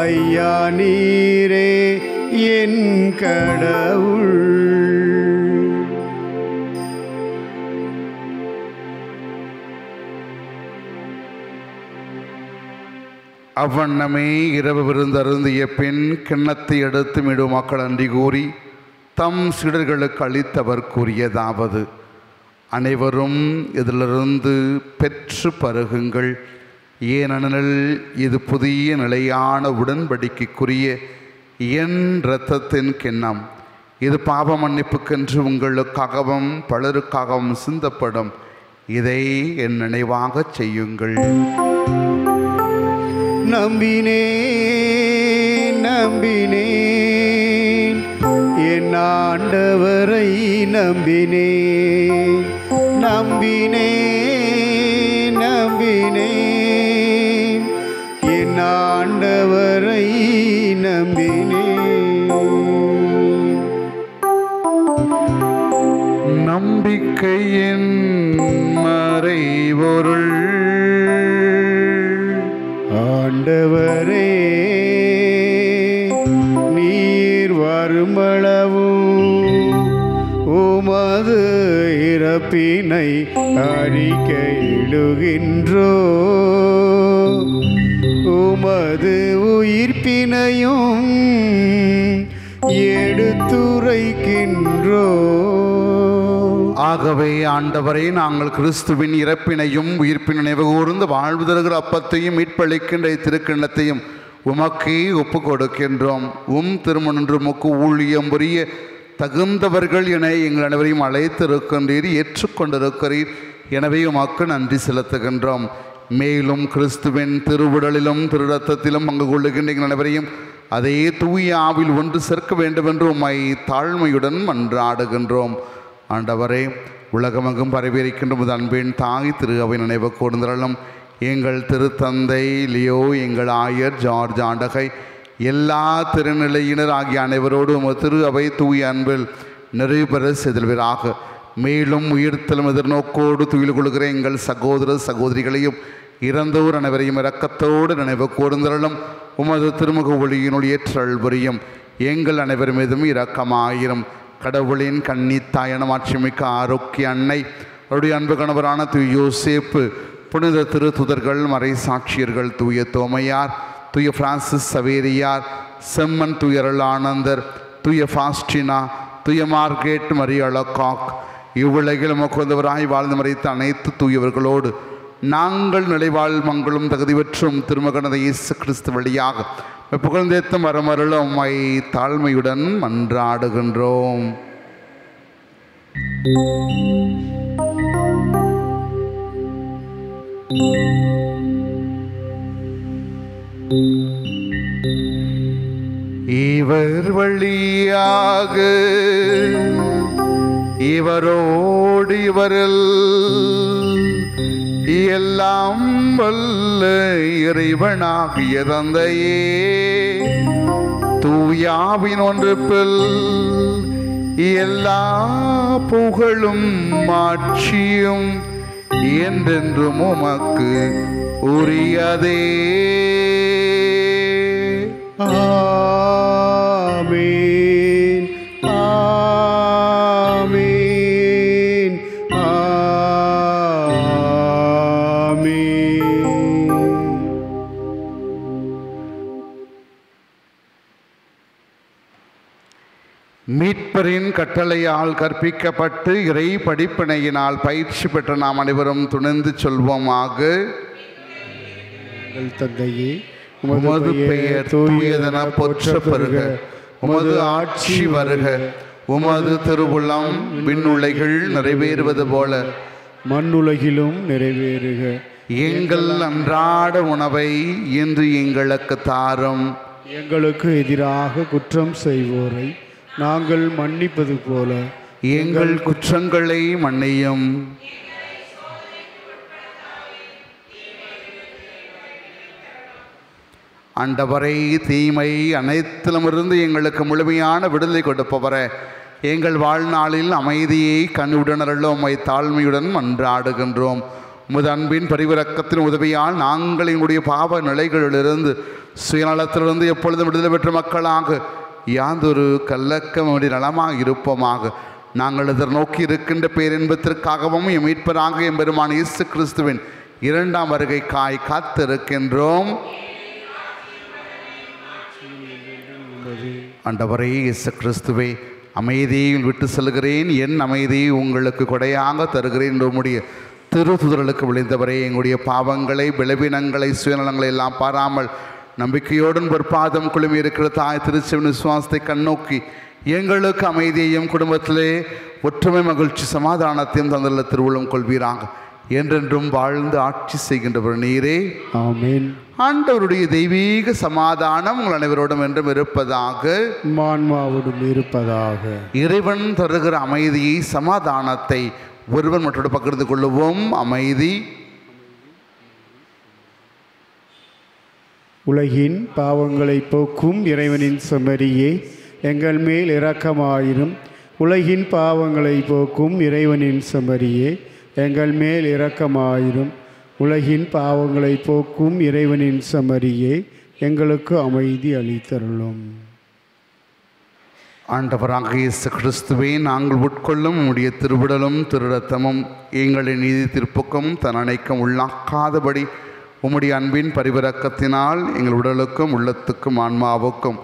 ஐயா, நீரே என் கடவுள். அவ்வண்ணமே இரவு விருந்தருந்திய பின் கிண்ணத்தை எடுத்து மிடும் மக்கள் அன்றி கூறி தம் சீடர்களுக்கு அளித்தவர் கூறியதாவது: அனைவரும் இதிலிருந்து பெற்று பருகுங்கள். ஏனெனில் இது புதிய நிலையான உடன்படிக்கைக்குரிய என் இரத்தத்தின் கிண்ணம். இது பாவ மன்னிப்புக்கென்று உங்களுக்காகவும் பலருக்காகவும் சிந்தப்படும். இதை என் நினைவாகச் செய்யுங்கள். நம்பினேன் நம்பினேன் என் ஆண்டவரை நம்பினேன். நம்பினேன் நம்பினேன் என் ஆண்டவரை நம்பினேன். நம்பிக்கையின் மறைபொருள் ஆண்டவரே, நீர் வருமளவும் உமது இறப்பினை அறிக்கையிடுகின்றோ, உமது உயிர்ப்பினையும் எடுத்துரைக்கின்றோ. ஆகவே ஆண்டவரே, நாங்கள் கிறிஸ்துவின் இறப்பினையும் உயிர்ப்பின் நினைவு கூர்ந்து வாழ்வு தருகிற அப்பத்தையும் மீட்பளிக்கின்ற திருக்கிண்ணத்தையும் உமக்கே ஒப்பு கொடுக்கின்றோம். திருமணன்று உமக்கு ஊழியம் புரிய தகுந்தவர்கள் என எங்கள் அனைவரையும் அழைத்திருக்கின்றீர், ஏற்றுக்கொண்டிருக்கிறீர். எனவே உமக்கு நன்றி செலுத்துகின்றோம். மேலும் கிறிஸ்துவின் திருவுடலிலும் திரு ரத்தத்திலும் பங்கு கொள்ளுகின்ற எங்கள் அனைவரையும் அதே தூய ஆவில் ஒன்று சேர்க்க வேண்டும் என்று உம்மை தாழ்மையுடன் மன்றாடுகின்றோம். ஆண்டவரே, உலகமெங்கும் பரவியிருக்கின்ற உமது அன்பின் தாய் திரு அவை நினைவு கூர்ந்தருளும். எங்கள் திருத்தந்தை லியோ, எங்கள் ஆயர் ஜார்ஜ் ஆண்டகை, எல்லா திருநிலையினர் ஆகிய அனைவரோடு உமது திரு அவை தூய அன்பில் நிறைவுபெற செய்தல்வீராக. மேலும் உயிர்த்தலும் எதிர்நோக்கோடு துயில் கொள்கிற எங்கள் சகோதர சகோதரிகளையும் இறந்தோர் அனைவரையும் இரக்கத்தோடு நினைவு கூர்ந்தருளும். உமது திருமுக ஒளியினுள் ஏற்றல் புரியும். எங்கள் அனைவர் மீதும் இரக்கமாயிரும். கடவுளின் கன்னித்தாயன மாட்சிமிக்க ஆரோக்கிய அன்னை, அவருடைய அன்பு கணவரான தூய யோசேப்பு, புனித திரு துதர்கள், மறை சாட்சியர்கள், தூய தோமையார், தூய பிரான்சிஸ் சவேரியார், செம்மன் துயரல் ஆனந்தர், தூய ஃபாஸ்டினா, தூய மார்கேட் மரியளகாக், இவ்வுலகில் உமக்குந்தவராய் வாழ்ந்து மறைத்த அனைத்து தூயவர்களோடு நாங்கள் நிலைவாழ் மங்களும் தகுதி பெற்றும் திருமகனத இயேசு கிறிஸ்து வழியாக புகழ்ந்தேத்தும் வரமருளும் உம்மை தாழ்மையுடன் மன்றாடுகின்றோம். இவர் வழியாக இவரோடு இவரில் எல்லாம் வல்ல இறைவனாகிய தந்தையே, தூயாவின் ஒன்றுப்பில் எல்லா புகழும் மாட்சியும் என்றென்றும் உமக்கு உரியதே. ஆமென் ஆமென் ஆமென். மீட்பரின் கட்டளையால் கற்பிக்கப்பட்டு இறை படிப்பினையினால் பயிற்சி பெற்ற நாம் அனைவரும் துணிந்து சொல்வோமாக. எங்கள் தந்தையே, உமது பெயர் தூயதென போற்ற பெறுக. உமது ஆட்சி வருக. உமது திருவுளம் விண்ணுலகில் நிறைவேறுவது போல மண்ணுலகிலும் நிறைவேறுக. எங்கள் அன்றாட உணவை இன்று எங்களுக்கு தாரும். எங்களுக்கு எதிராக குற்றம் செய்வோரை நாங்கள் மன்னிப்பது போல எங்கள் குற்றங்களை மன்னியும். ஆண்டவரை, தீமை அனைத்திலுமிருந்து எங்களுக்கு முழுமையான விடுதலை கொடுப்பவரே, எங்கள் வாழ்நாளில் அமைதியை கண்ணுடனருள்ள உம்மை தாழ்மையுடன் மன்றாடுகின்றோம். உமது அன்பின் பரிவிரக்கத்தின் உதவியால் நாங்கள் எங்களுடைய பாவ நிலைகளிலிருந்து சுயநலத்திலிருந்து எப்பொழுதும் விடுதலை பெற்ற மக்களாக யாதொரு கல்லக்கமுடைய நலமாக இருப்போமாக. நாங்கள் எதிர்நோக்கி இருக்கின்ற பேரின்பத்திற்காகவும் எம் மீட்பராக எம்பெருமான் இயேசு கிறிஸ்துவின் இரண்டாம் வருகைக்காய் காத்திருக்கின்றோம். ஆண்டவரே இயேசு கிறிஸ்துவே, அமைதியில் விட்டு செல்கிறேன், என் அமைதியை உங்களுக்கு கொடையாக தருகிறேன் என்று உம்முடைய திருத்துதலுக்கு விளைந்தவரே, எங்களுடைய பாவங்களை, பலவீனங்களை, சுயநலங்களை எல்லாம் பாராமல் நம்பிக்கையோடன் பொற்பாதம் குழுமி இருக்கிற தாய் திருச்செவின் விசுவாசத்தை கண்ணோக்கி எங்களுக்கு அமைதியையும் குடும்பத்திலே ஒற்றுமை, மகிழ்ச்சி, சமாதானத்தையும் தந்துள்ள திருவுளம் கொள்வீராங்க. என்றென்றும் வாழ்ந்து ஆட்சி செய்கின்றவர் நீரே. ஆமென். ஆண்டவருடைய தெய்வீக சமாதானம் உங்கள் அனைவரோடும் என்றும் இருப்பதாக, ஆன்மாவோடும் இருப்பதாக. இறைவன் தருகிற அமைதியை, சமாதானத்தை ஒருவன் மற்றோடு பகிர்ந்து கொள்ளுவோம். அமைதி. உலகின் பாவங்களை போக்கும் இறைவனின் செம்மறியே, எங்கள் மேல் இரக்கமாயிரும். உலகின் பாவங்களை போக்கும் இறைவனின் செம்மறியே, எங்கள் மேல் இரக்கமாயிரும். உலகின் பாவங்களை போக்கும் இறைவனின் செம்மறியே, எங்களுக்கு அமைதி அளித்தருளும். ஆண்டவராக இயேசு கிறிஸ்துவே, நாங்கள் உட்கொள்ளும் உம்முடைய திருவிடலும் திருரத்தமும் எங்களின் நீதி தீர்ப்புக்கும் தண்டனைக்கும் உள்ளாக்காதபடி உம்முடைய அன்பின் பரிவிரக்கத்தினால் எங்கள் உடலுக்கும் உள்ளத்துக்கும் ஆன்மாவுக்கும்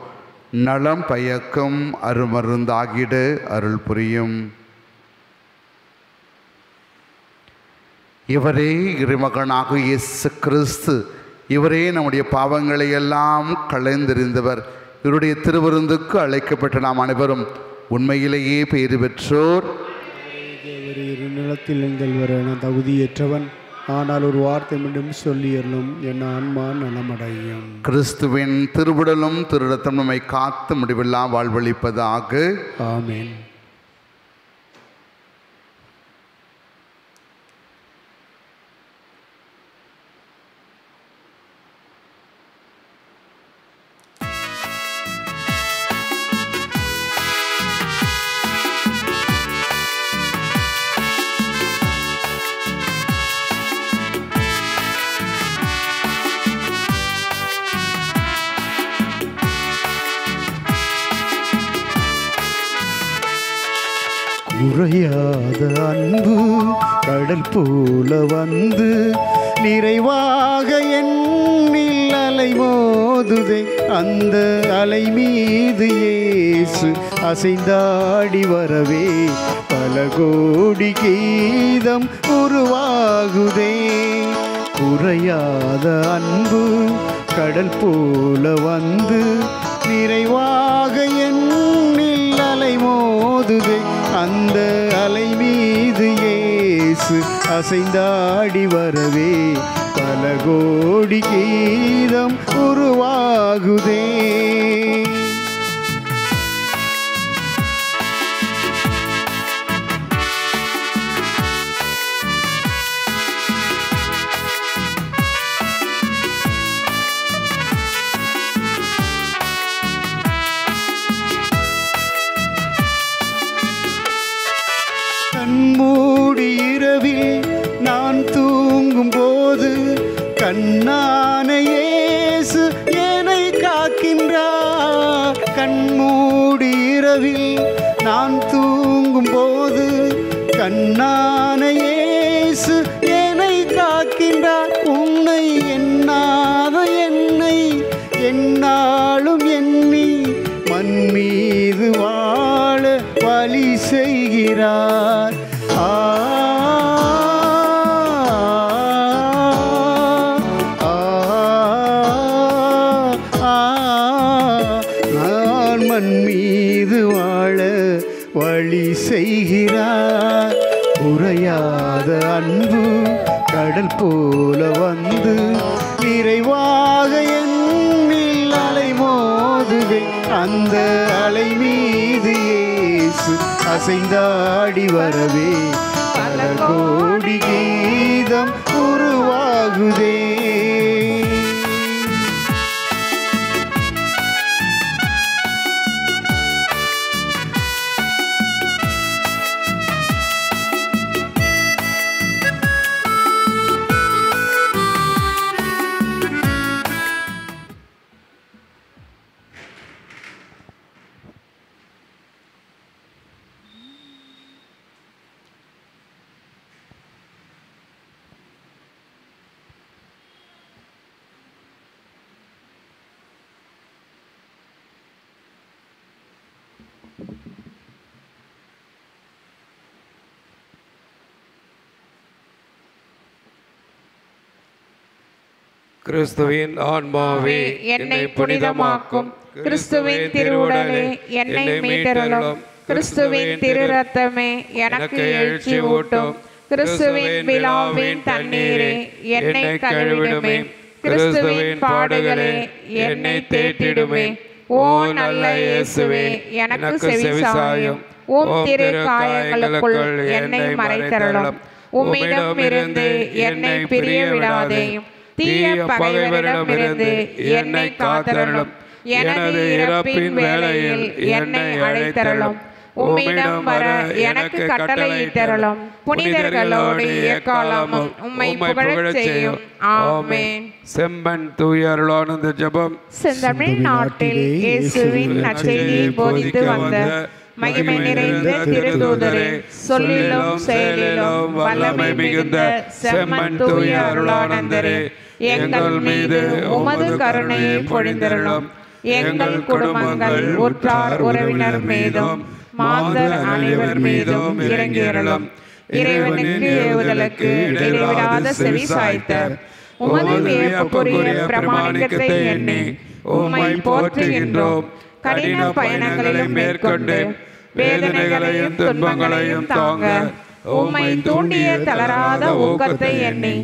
நலம் பயக்கும் அருமருந்தாகிட அருள் புரியும். இவரே இறைமகனாக இயேசு கிறிஸ்து, இவரே நம்முடைய பாவங்களை எல்லாம் களைந்தெறிந்தவர். இவருடைய திருவிருந்துக்கு அழைக்கப்பட்ட நாம் அனைவரும் உண்மையிலேயே பேறு பெற்றோர். நிலத்தில் எங்கள் வர நான் தகுதியற்றவன், ஆனால் ஒரு வார்த்தை மீண்டும் சொல்லியலும் என் ஆன்மா நலமடையும். கிறிஸ்துவின் திருவுடலும் திருரத்தம் நம்மை காத்து முடிவில்லா வாழ்வளிப்பதாக. ஆமென். குறையாத அன்பு கடல் போல வந்து நிறைவாக எண்ணில் அலை மோதுதே. அந்த அலை மீது இயேசு அசைந்தாடி வரவே பல கோடி கீதம் உருவாகுதே. குறையாத அன்பு கடல் போல வந்து நிறைவாக எண்ணில் அலை மோதுதே. அந்த அலை மீது இயேசு அசைந்தாடி வரவே பல கோடி கீதம் உருவாகுதே. கண்மூடி இரவில் நான் தூங்கும் போது கண்ணான இயேசு என்னை காக்கின்றார். கண்மூடி இரவில் நான் தூங்கும் போது கண்ணான இயேசு என்னை காக்கின்றார். உன்னை எண்ணாத என்னை எந்நாளும் எண்ணி மண் மீது வாழ வழி செய்கிறார். நான் மண் மீது வாழ வழி செய்கிறார். குறையாத அன்பு கடல் போல வந்து நிறைவாக எண்ணில் அலை மோதுவே. அந்த அலை மீது இயேசு அசைந்தாடி வரவே பல கோடி கீதம் உருவாகுதே. கிறிஸ்துவின் ஆன்மாவே என்னை புனிதமாக்கும். கிறிஸ்துவின் திருவுடலே என்னை மீட்டருளும். கிறிஸ்துவின் திரு ரத்தமே எனக்கு எழுச்சி ஊட்டும். கிறிஸ்துவின் விழாவின் தண்ணீரே என்னை கழுவிடுமே. கிறிஸ்துவின் பாடுகளே என்னை தேற்றிடுமே. ஓ நல்ல இயேசுவே, எனக்கு செவிசாயும். உம் திரு காயங்களுக்குள் என்னை மறைத்தருளும். உம்மிடம் இருந்து என்னை பிரிய விடாதேயும். தீய பகைவரிடமிருந்து என்னை காத்தருளும். எனது இறப்பின் வேளையில் என்னை அழைத்தருளும். உம்மிடம் வர எனக்கு கட்டளையிட்டருளும். புனிதர்களோடு எக்காலமும் உம்மை புகழச் செய்யும். ஆமென். செம்மன் தூய அருளானந்த ஜெபம். செந்தமிழ் நாட்டில் இயேசுவின் நற்செய்தியை போதித்து வந்த மகிமை நிறைந்த திருத்தூதரே, சொல்லிலும் செயலிலும் வல்லமை மிகுந்த செம்மன் தூய அருளானந்தரே, எங்கள் மீது உமது கருணையை பொழிந்தருளும். எங்கள் குடும்பங்கள், உற்றார் உறவினர் மீதும் மாந்தர் அனைவர் மீதும் இறங்கியருளும். இறைவனுக்கு ஏவுதலுக்கு இடைவிடாத செவி சாய்த்த உமது வியப்புக்குரிய பிரமாணிக்கத்தை எண்ணி உம்மை போற்றுகின்றோம். கடின பயணங்களை மேற்கொண்டு வேதனைகளையும் துன்பங்களையும் தாங்க உம்மை தூண்டிய தளராத ஊக்கத்தை எண்ணி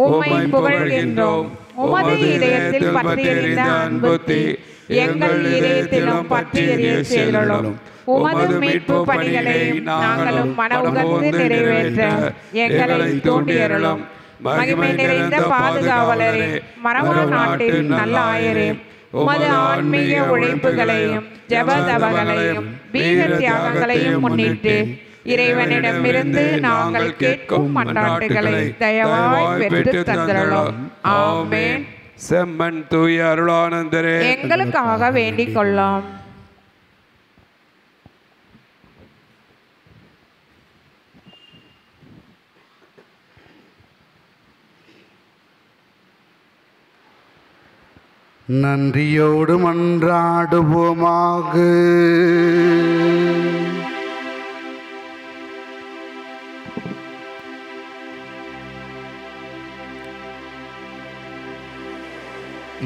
உம்மை புகழ்கின்றோம். உமது இதயத்தில் பற்றியிருந்த அன்புத்தி எங்கள் இதயத்திலும் பற்றி எரிய செய்தருளும். உமது மீட்பு பணிகளை நாங்களும் மனவுகந்து நிறைவேற்ற எங்களை தூண்டியருளும். மகிமை நிறைந்த பாதுகாவலரே, மரபு நாட்டின் நல்ல ஆயரே, உமது ஆன்மீக உழைப்புகளையும் ஜபதவங்களையும் வீர தியாகங்களையும் முன்னிட்டு இறைவனிடமிருந்து நாங்கள் கேட்கும் மன்றாட்டுகளை தயவாய் பெற்று தந்தருளும். ஆமென். செம்மன் தூய அருளானந்தரே, எங்களுக்காக வேண்டிக் கொள்ளும். நன்றியோடு மன்றாடுவோமாக.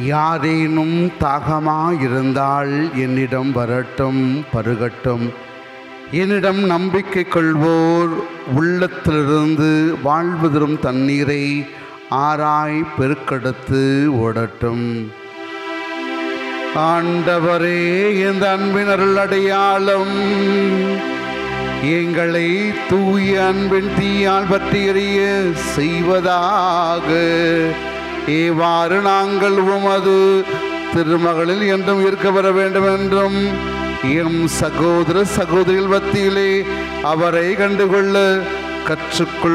யாரேனும் தாகமாயிருந்தால் என்னிடம் வரட்டும், பருகட்டும். என்னிடம் நம்பிக்கை கொள்வோர் உள்ளத்திலிருந்து வாழ்வு தரும் தண்ணீரை ஆராய் பெருக்கெடுத்து ஓடட்டும். ஆண்டவரே, இந்த அன்பின் அருள் அடையாளம் எங்களை தூய அன்பின் தீயால் பற்றி எறிய செய்வதாக. இவ்வாறு நாங்கள் உமது திருமகளில் என்றும் இருக்க வர வேண்டும் என்றும் எம் சகோதர சகோதரிகள் மத்தியிலே அவரை கண்டுகொள்ள கற்றுக்கொள்வோமாக.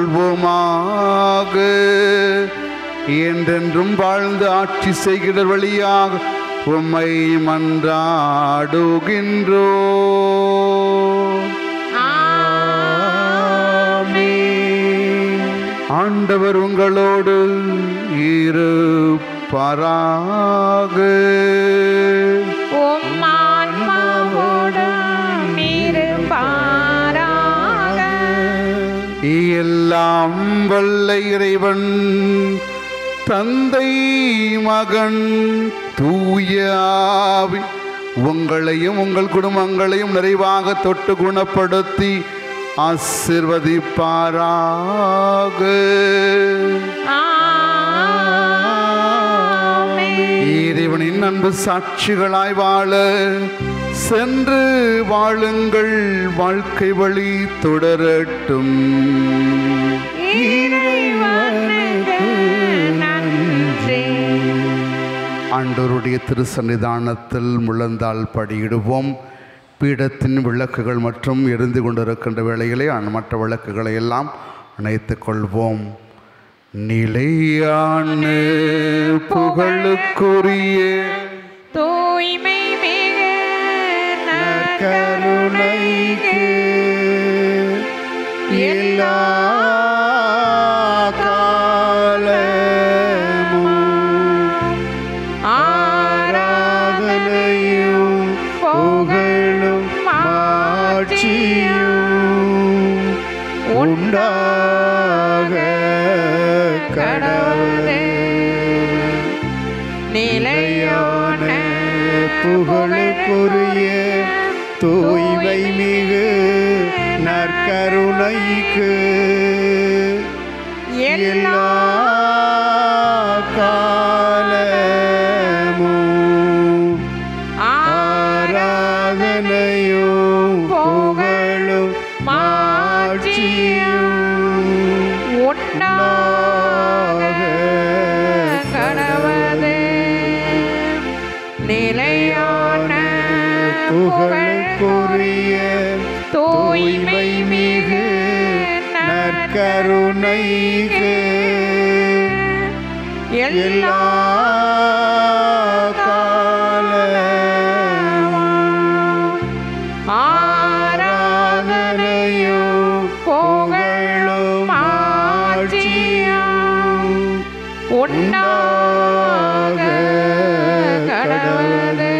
என்றென்றும் வாழ்ந்து ஆட்சி செய்கிற வழியாக உம்மை மன்றாடுகின்றோ. ஆண்டவர் உங்களோடு இருப்பாராக. எல்லாம் வல்ல இறைவன் தந்தை, மகன், தூய ஆவி உங்களையும் உங்கள் குடும்பங்களையும் நிறைவாக தொட்டு குணப்படுத்தி ஆசீர்வதிப்பாராக. இறைவனின் அன்பு சாட்சிகளாய் வாழ சென்று வாழுங்கள். வாழ்க்கை வழி தொடரட்டும். ஆண்டவருடைய திருசன்னிதானத்தில் முழந்தால் படியிடுவோம். பீடத்தின் விளக்குகள் மற்றும் எரிந்து கொண்டிருக்கின்ற வேளையிலே மற்ற விளக்குகளை எல்லாம் அணைத்துக் கொள்வோம். நிலையான புகழுக்குரிய தூய்மை மிகு கருணைக்கு எல்லா ஆராதனையும் புகழும் மாட்சியும் உண்டாக கடவுளே. நற்கருணைக்கு எல்லா காலமும் ஆராதனையும் புகழும் மாட்சியும் உண்டாக கடவுளே. நிலையான புகழுக்குரிய தூய்மை மிகு நற்கருணைக்கு எல்லா காலமும் ஆராதனையும் புகழும் மாட்சியும் உண்டாக கடவுளே.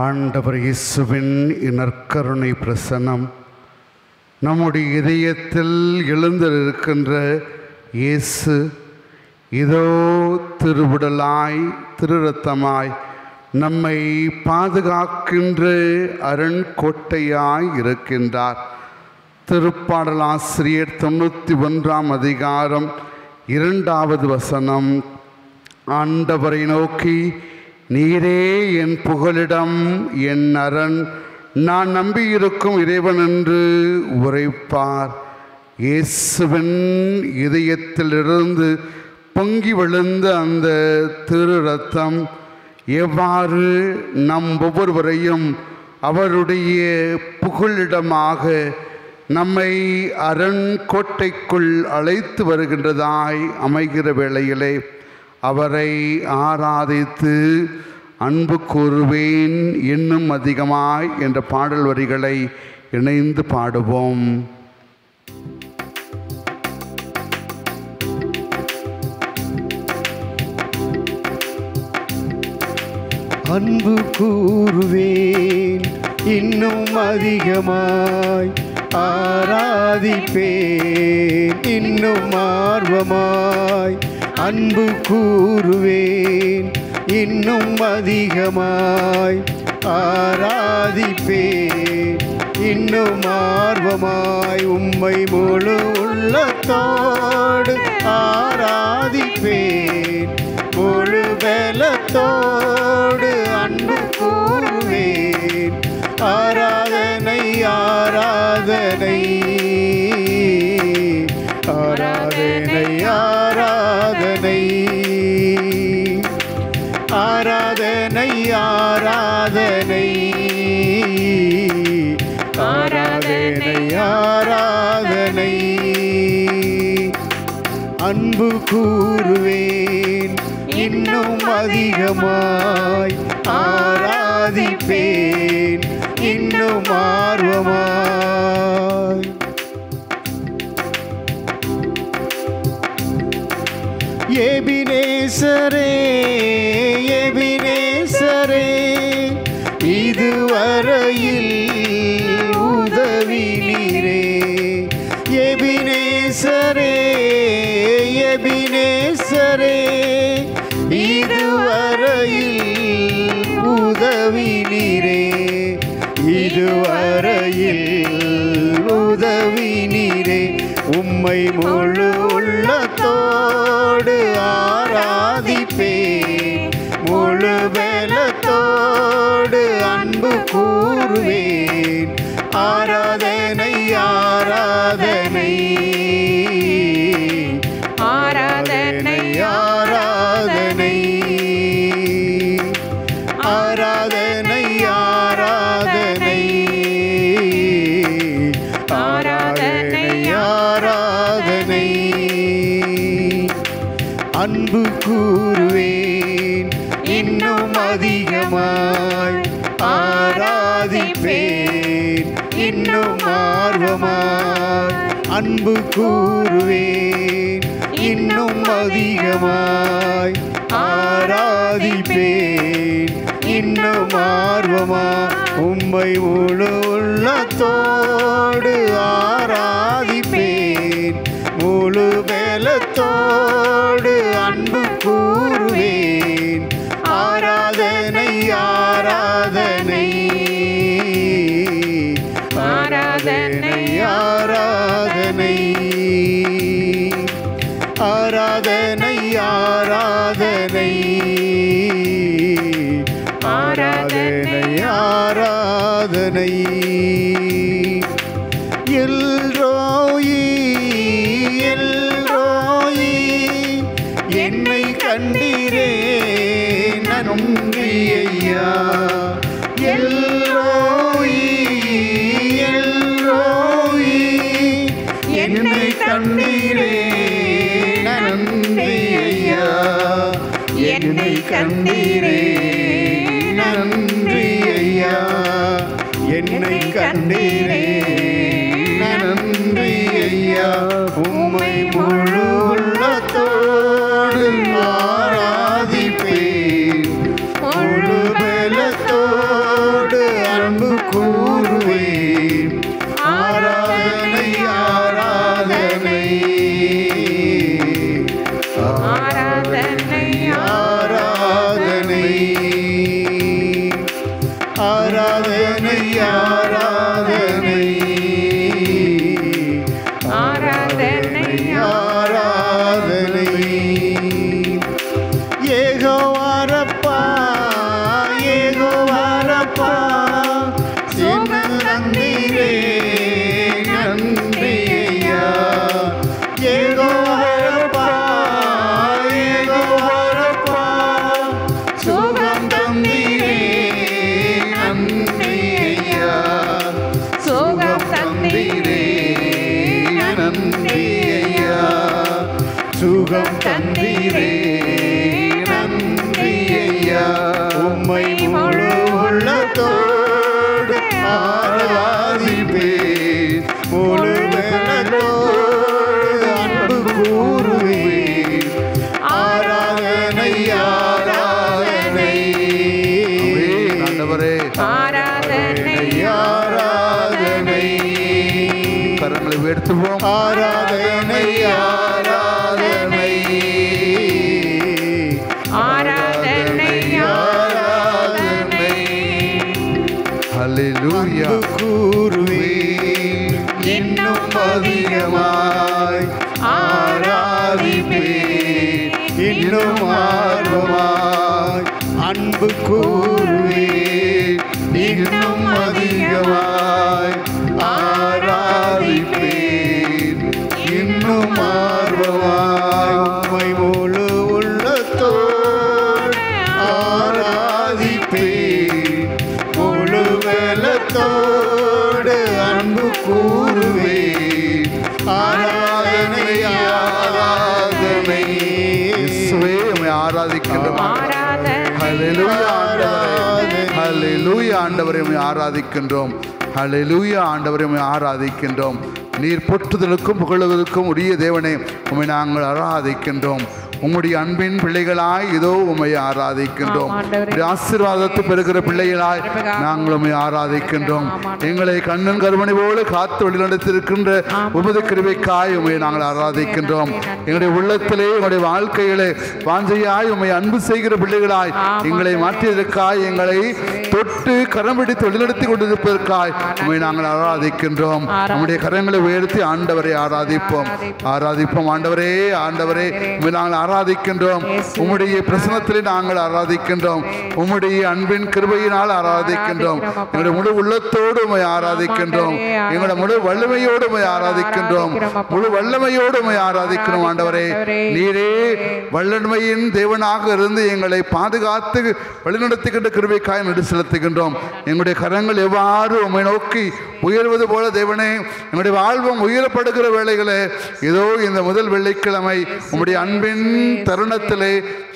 ஆண்டவர் இயேசுவின் நற்கருணை பிரசன்னம் நம்முடைய இதயத்தில் எழுந்திருக்கின்ற இயேசு இதோ திருவுடலாய் திருரத்தமாய் நம்மை பாதுகாக்கின்ற அரண்கோட்டையாய் இருக்கின்றார். திருப்பாடலாசிரியர் 91 அதிகாரம் 2வது வசனம், ஆண்டவரை நோக்கி நீரே என் புகலிடம் என் அரண், நான் நம்பியிருக்கும் இறைவன் என்று உரைப்பார். இயேசுவின் இதயத்திலிருந்து பொங்கி விழுந்த அந்த திரு ரத்தம் எவ்வாறு நம் ஒவ்வொருவரையும் அவருடைய புகலிடமாக நம்மை அரண்கோட்டைக்குள் அழைத்து வருகின்றதாய் அமைகிற வேளையிலே அவரை ஆராதித்து அன்பு கூறுவேன் இன்னும் அதிகமாய் என்ற பாடல் வரிகளை இணைந்து பாடுவோம். அன்பு கூறுவேன் இன்னும் அதிகமாய், ஆராதிப்பேன் இன்னும் ஆர்வமாய். அன்பு கூறுவேன் இன்னும் அதிகமாய், ஆராதிப்பேன் இன்னும் ஆர்வமாய். உம்மை முழு உள்ளத்தோடு ஆராதிப்பேன், முழு பலத்தோடு அன்பு கூறுவேன். ஆராதனை ஆராதனை ஆராதனை ஆராதனை ஆராதனை ஆராதனை ஆராதனை ஆராதனை. அன்பு கூறுவேன் இன்னும் அதிகமாய், ஆராதிப்பேன் இன்னும் ஆர்வமாய். எபினேசரே எபினேசரே, இதுவரையில் உதவி நீரே. எபினேசரே எபினேசரே, இதுவரையில் உதவி நீரே. இதுவரையில் உதவி நீரே. உம்மை முழு உள்ளத்தோடு ஆராதிப்பேன், முழு பலத்தோடு அன்பு கூறுவேன். ஆராதனை ஆராதனை ஆராதனை ஆராதனை ஆராதனை ஆராதனை ஆராதனை ஆராதனை. அன்பு கூறுவேன் இன்னும் அதிகமாய், ஆராதிப்பேன் இன்னும் ஆர்வமாய். அன்பு கூறுவேன் இன்னும் அதிகமாய், ஆராதிப்பேன் இன்னும் ஆர்வமா உம்மை முழு உள்ளத்தோடு ஆராதிப்பேன். முழு பலத்தோடு அன்பு கூறுவேன். ஆராதனை ஆராதனை ஆராதனை ஆராதனை ஆராதனை ஆராதனை ஆராதனை ஆராதனை. எல்ரோயி எல்ரோயி என்னை கண்டீரே நன்றி ஐயா. எல்ரோயி எல்ரோயி என்னை கண்டீரே நன்றி ஐயா. என்னை கண்டீரே நன்றி ஐயா. என்னை கண்டீரே நன்றி ஐயா. உம்மை முழு உள்ளத்தோடு ஆராதிப்பேன். முழு பலத்தோடு அன்பு கூறுவேன். ஆராதனை ஆராதனை ஆராதனை ஆராதனை ஆராதனை ஆராதனை ஆராதனை ஆராதனை. ஏகோவாரப்பா ஏகோவாரப்பா என்ன நன்றீரே நன்றி ஐயா. ஏகோவாரப்பா ஏகோவாரப்பா சுகம் தந்தீரே நன்றி ஐயா. சுகம் தந்தீரே நன்றி ஐயா. சுகம் தந்தீரே நன்றி ஐயா. உம்மை முழு உள்ளத்தோடு ஆராதிப்பேன். முழு பலத்தோடு அன்பு கூறுவேன். ஆராதனை ஆராதனை ஆண்டவரே ஆராதனை ஆராதனை கரங்களை உயர்த்துவோம். ஆராதனை ஆராதனை ஆராதனை ஆராதனை. ஹல்லேலூயா. அன்பு கூறுவேன் இன்னும் அதிகமாய் ஆராதிப்பேன். இன்னும் ஆர்வமாய் அன்பு கூறுவேன். இன்னும் அதிகமாய் ஆராதிப்பேன். இன்னும் ஆர்வமாய் உம்மை முழு உள்ளத்தோடு ஆராதிப்பேன். முழு பலத்தோடு அன்பு கூறுவேன். ஆராதனை ஆராதனை. இயேசுவே உம்மை ஆராதிக்கின்றோம். ஹல்லேலூயா ஆண்டவரே. ஹல்லேலூயா ஆண்டவரே உம்மை ஆராதிக்கின்றோம். ஹல்லேலூயா ஆண்டவரே உம்மை ஆராதிக்கின்றோம். நீர் போற்றுதலுக்கும் புகழுவதற்கும் உரிய தேவனே உம்மை நாங்கள் ஆராதிக்கின்றோம். உம்முடைய அன்பின் பிள்ளைகளாய் இதோ உம்மை ஆராதிக்கின்றோம். ஆசீர்வாதத்தை பெறுகிற பிள்ளைகளாய் நாங்கள் உம்மை ஆராதிக்கின்றோம். எங்களை கண்ணன் கருமணி போல காத்து வழிநடத்திருக்கின்ற உமது கிருபைக்காய் உம்மை நாங்கள் ஆராதிக்கின்றோம். எங்களுடைய உள்ளத்திலே எங்களுடைய வாழ்க்கையிலே வாஞ்சையாய் உம்மை அன்பு செய்கிற பிள்ளைகளாய் எங்களை மாற்றியதற்காய் எங்களை தொட்டு கரம் பிடித்து வழிநடத்தி கொண்டிருப்பதற்காய் உம்மை நாங்கள் ஆராதிக்கின்றோம். நம்முடைய கரங்களை உயர்த்தி ஆண்டவரை ஆராதிப்போம். ஆராதிப்போம். ஆண்டவரே ஆண்டவரே உம்மை நாங்கள் ஆராதிக்கின்றோம். உம்முடைய பிரசனத்திலே நாங்கள் ஆராதிக்கின்றோம். உம்முடைய அன்பின் கிருபையினால் ஆராதிக்கின்றோம். எங்களுடைய முழு உள்ளத்தோடு உம்மை ஆராதிக்கின்றோம். எங்களுடைய முழு வல்லமையோடு உம்மை ஆராதிக்கின்றோம். முழு வல்லமையோடு உம்மை ஆராதிக்கிறோம். ஆண்டவரே நீரே வல்லமையின் தேவனாக இருந்து எங்களை பாதுகாத்து வழிநடத்துகின்ற கிருபைக்காய் நடு செலுத்துகின்றோம். எங்களுடைய கரங்கள் எவ்வாறு உம்மை நோக்கி உயர்வது போல தேவனே எங்களுடைய வாழ்வும் உயரப்படுகிற வேளைகளே இதோ இந்த முதல் வெள்ளிக்கிழமை உம்முடைய அன்பின் தருணத்திலே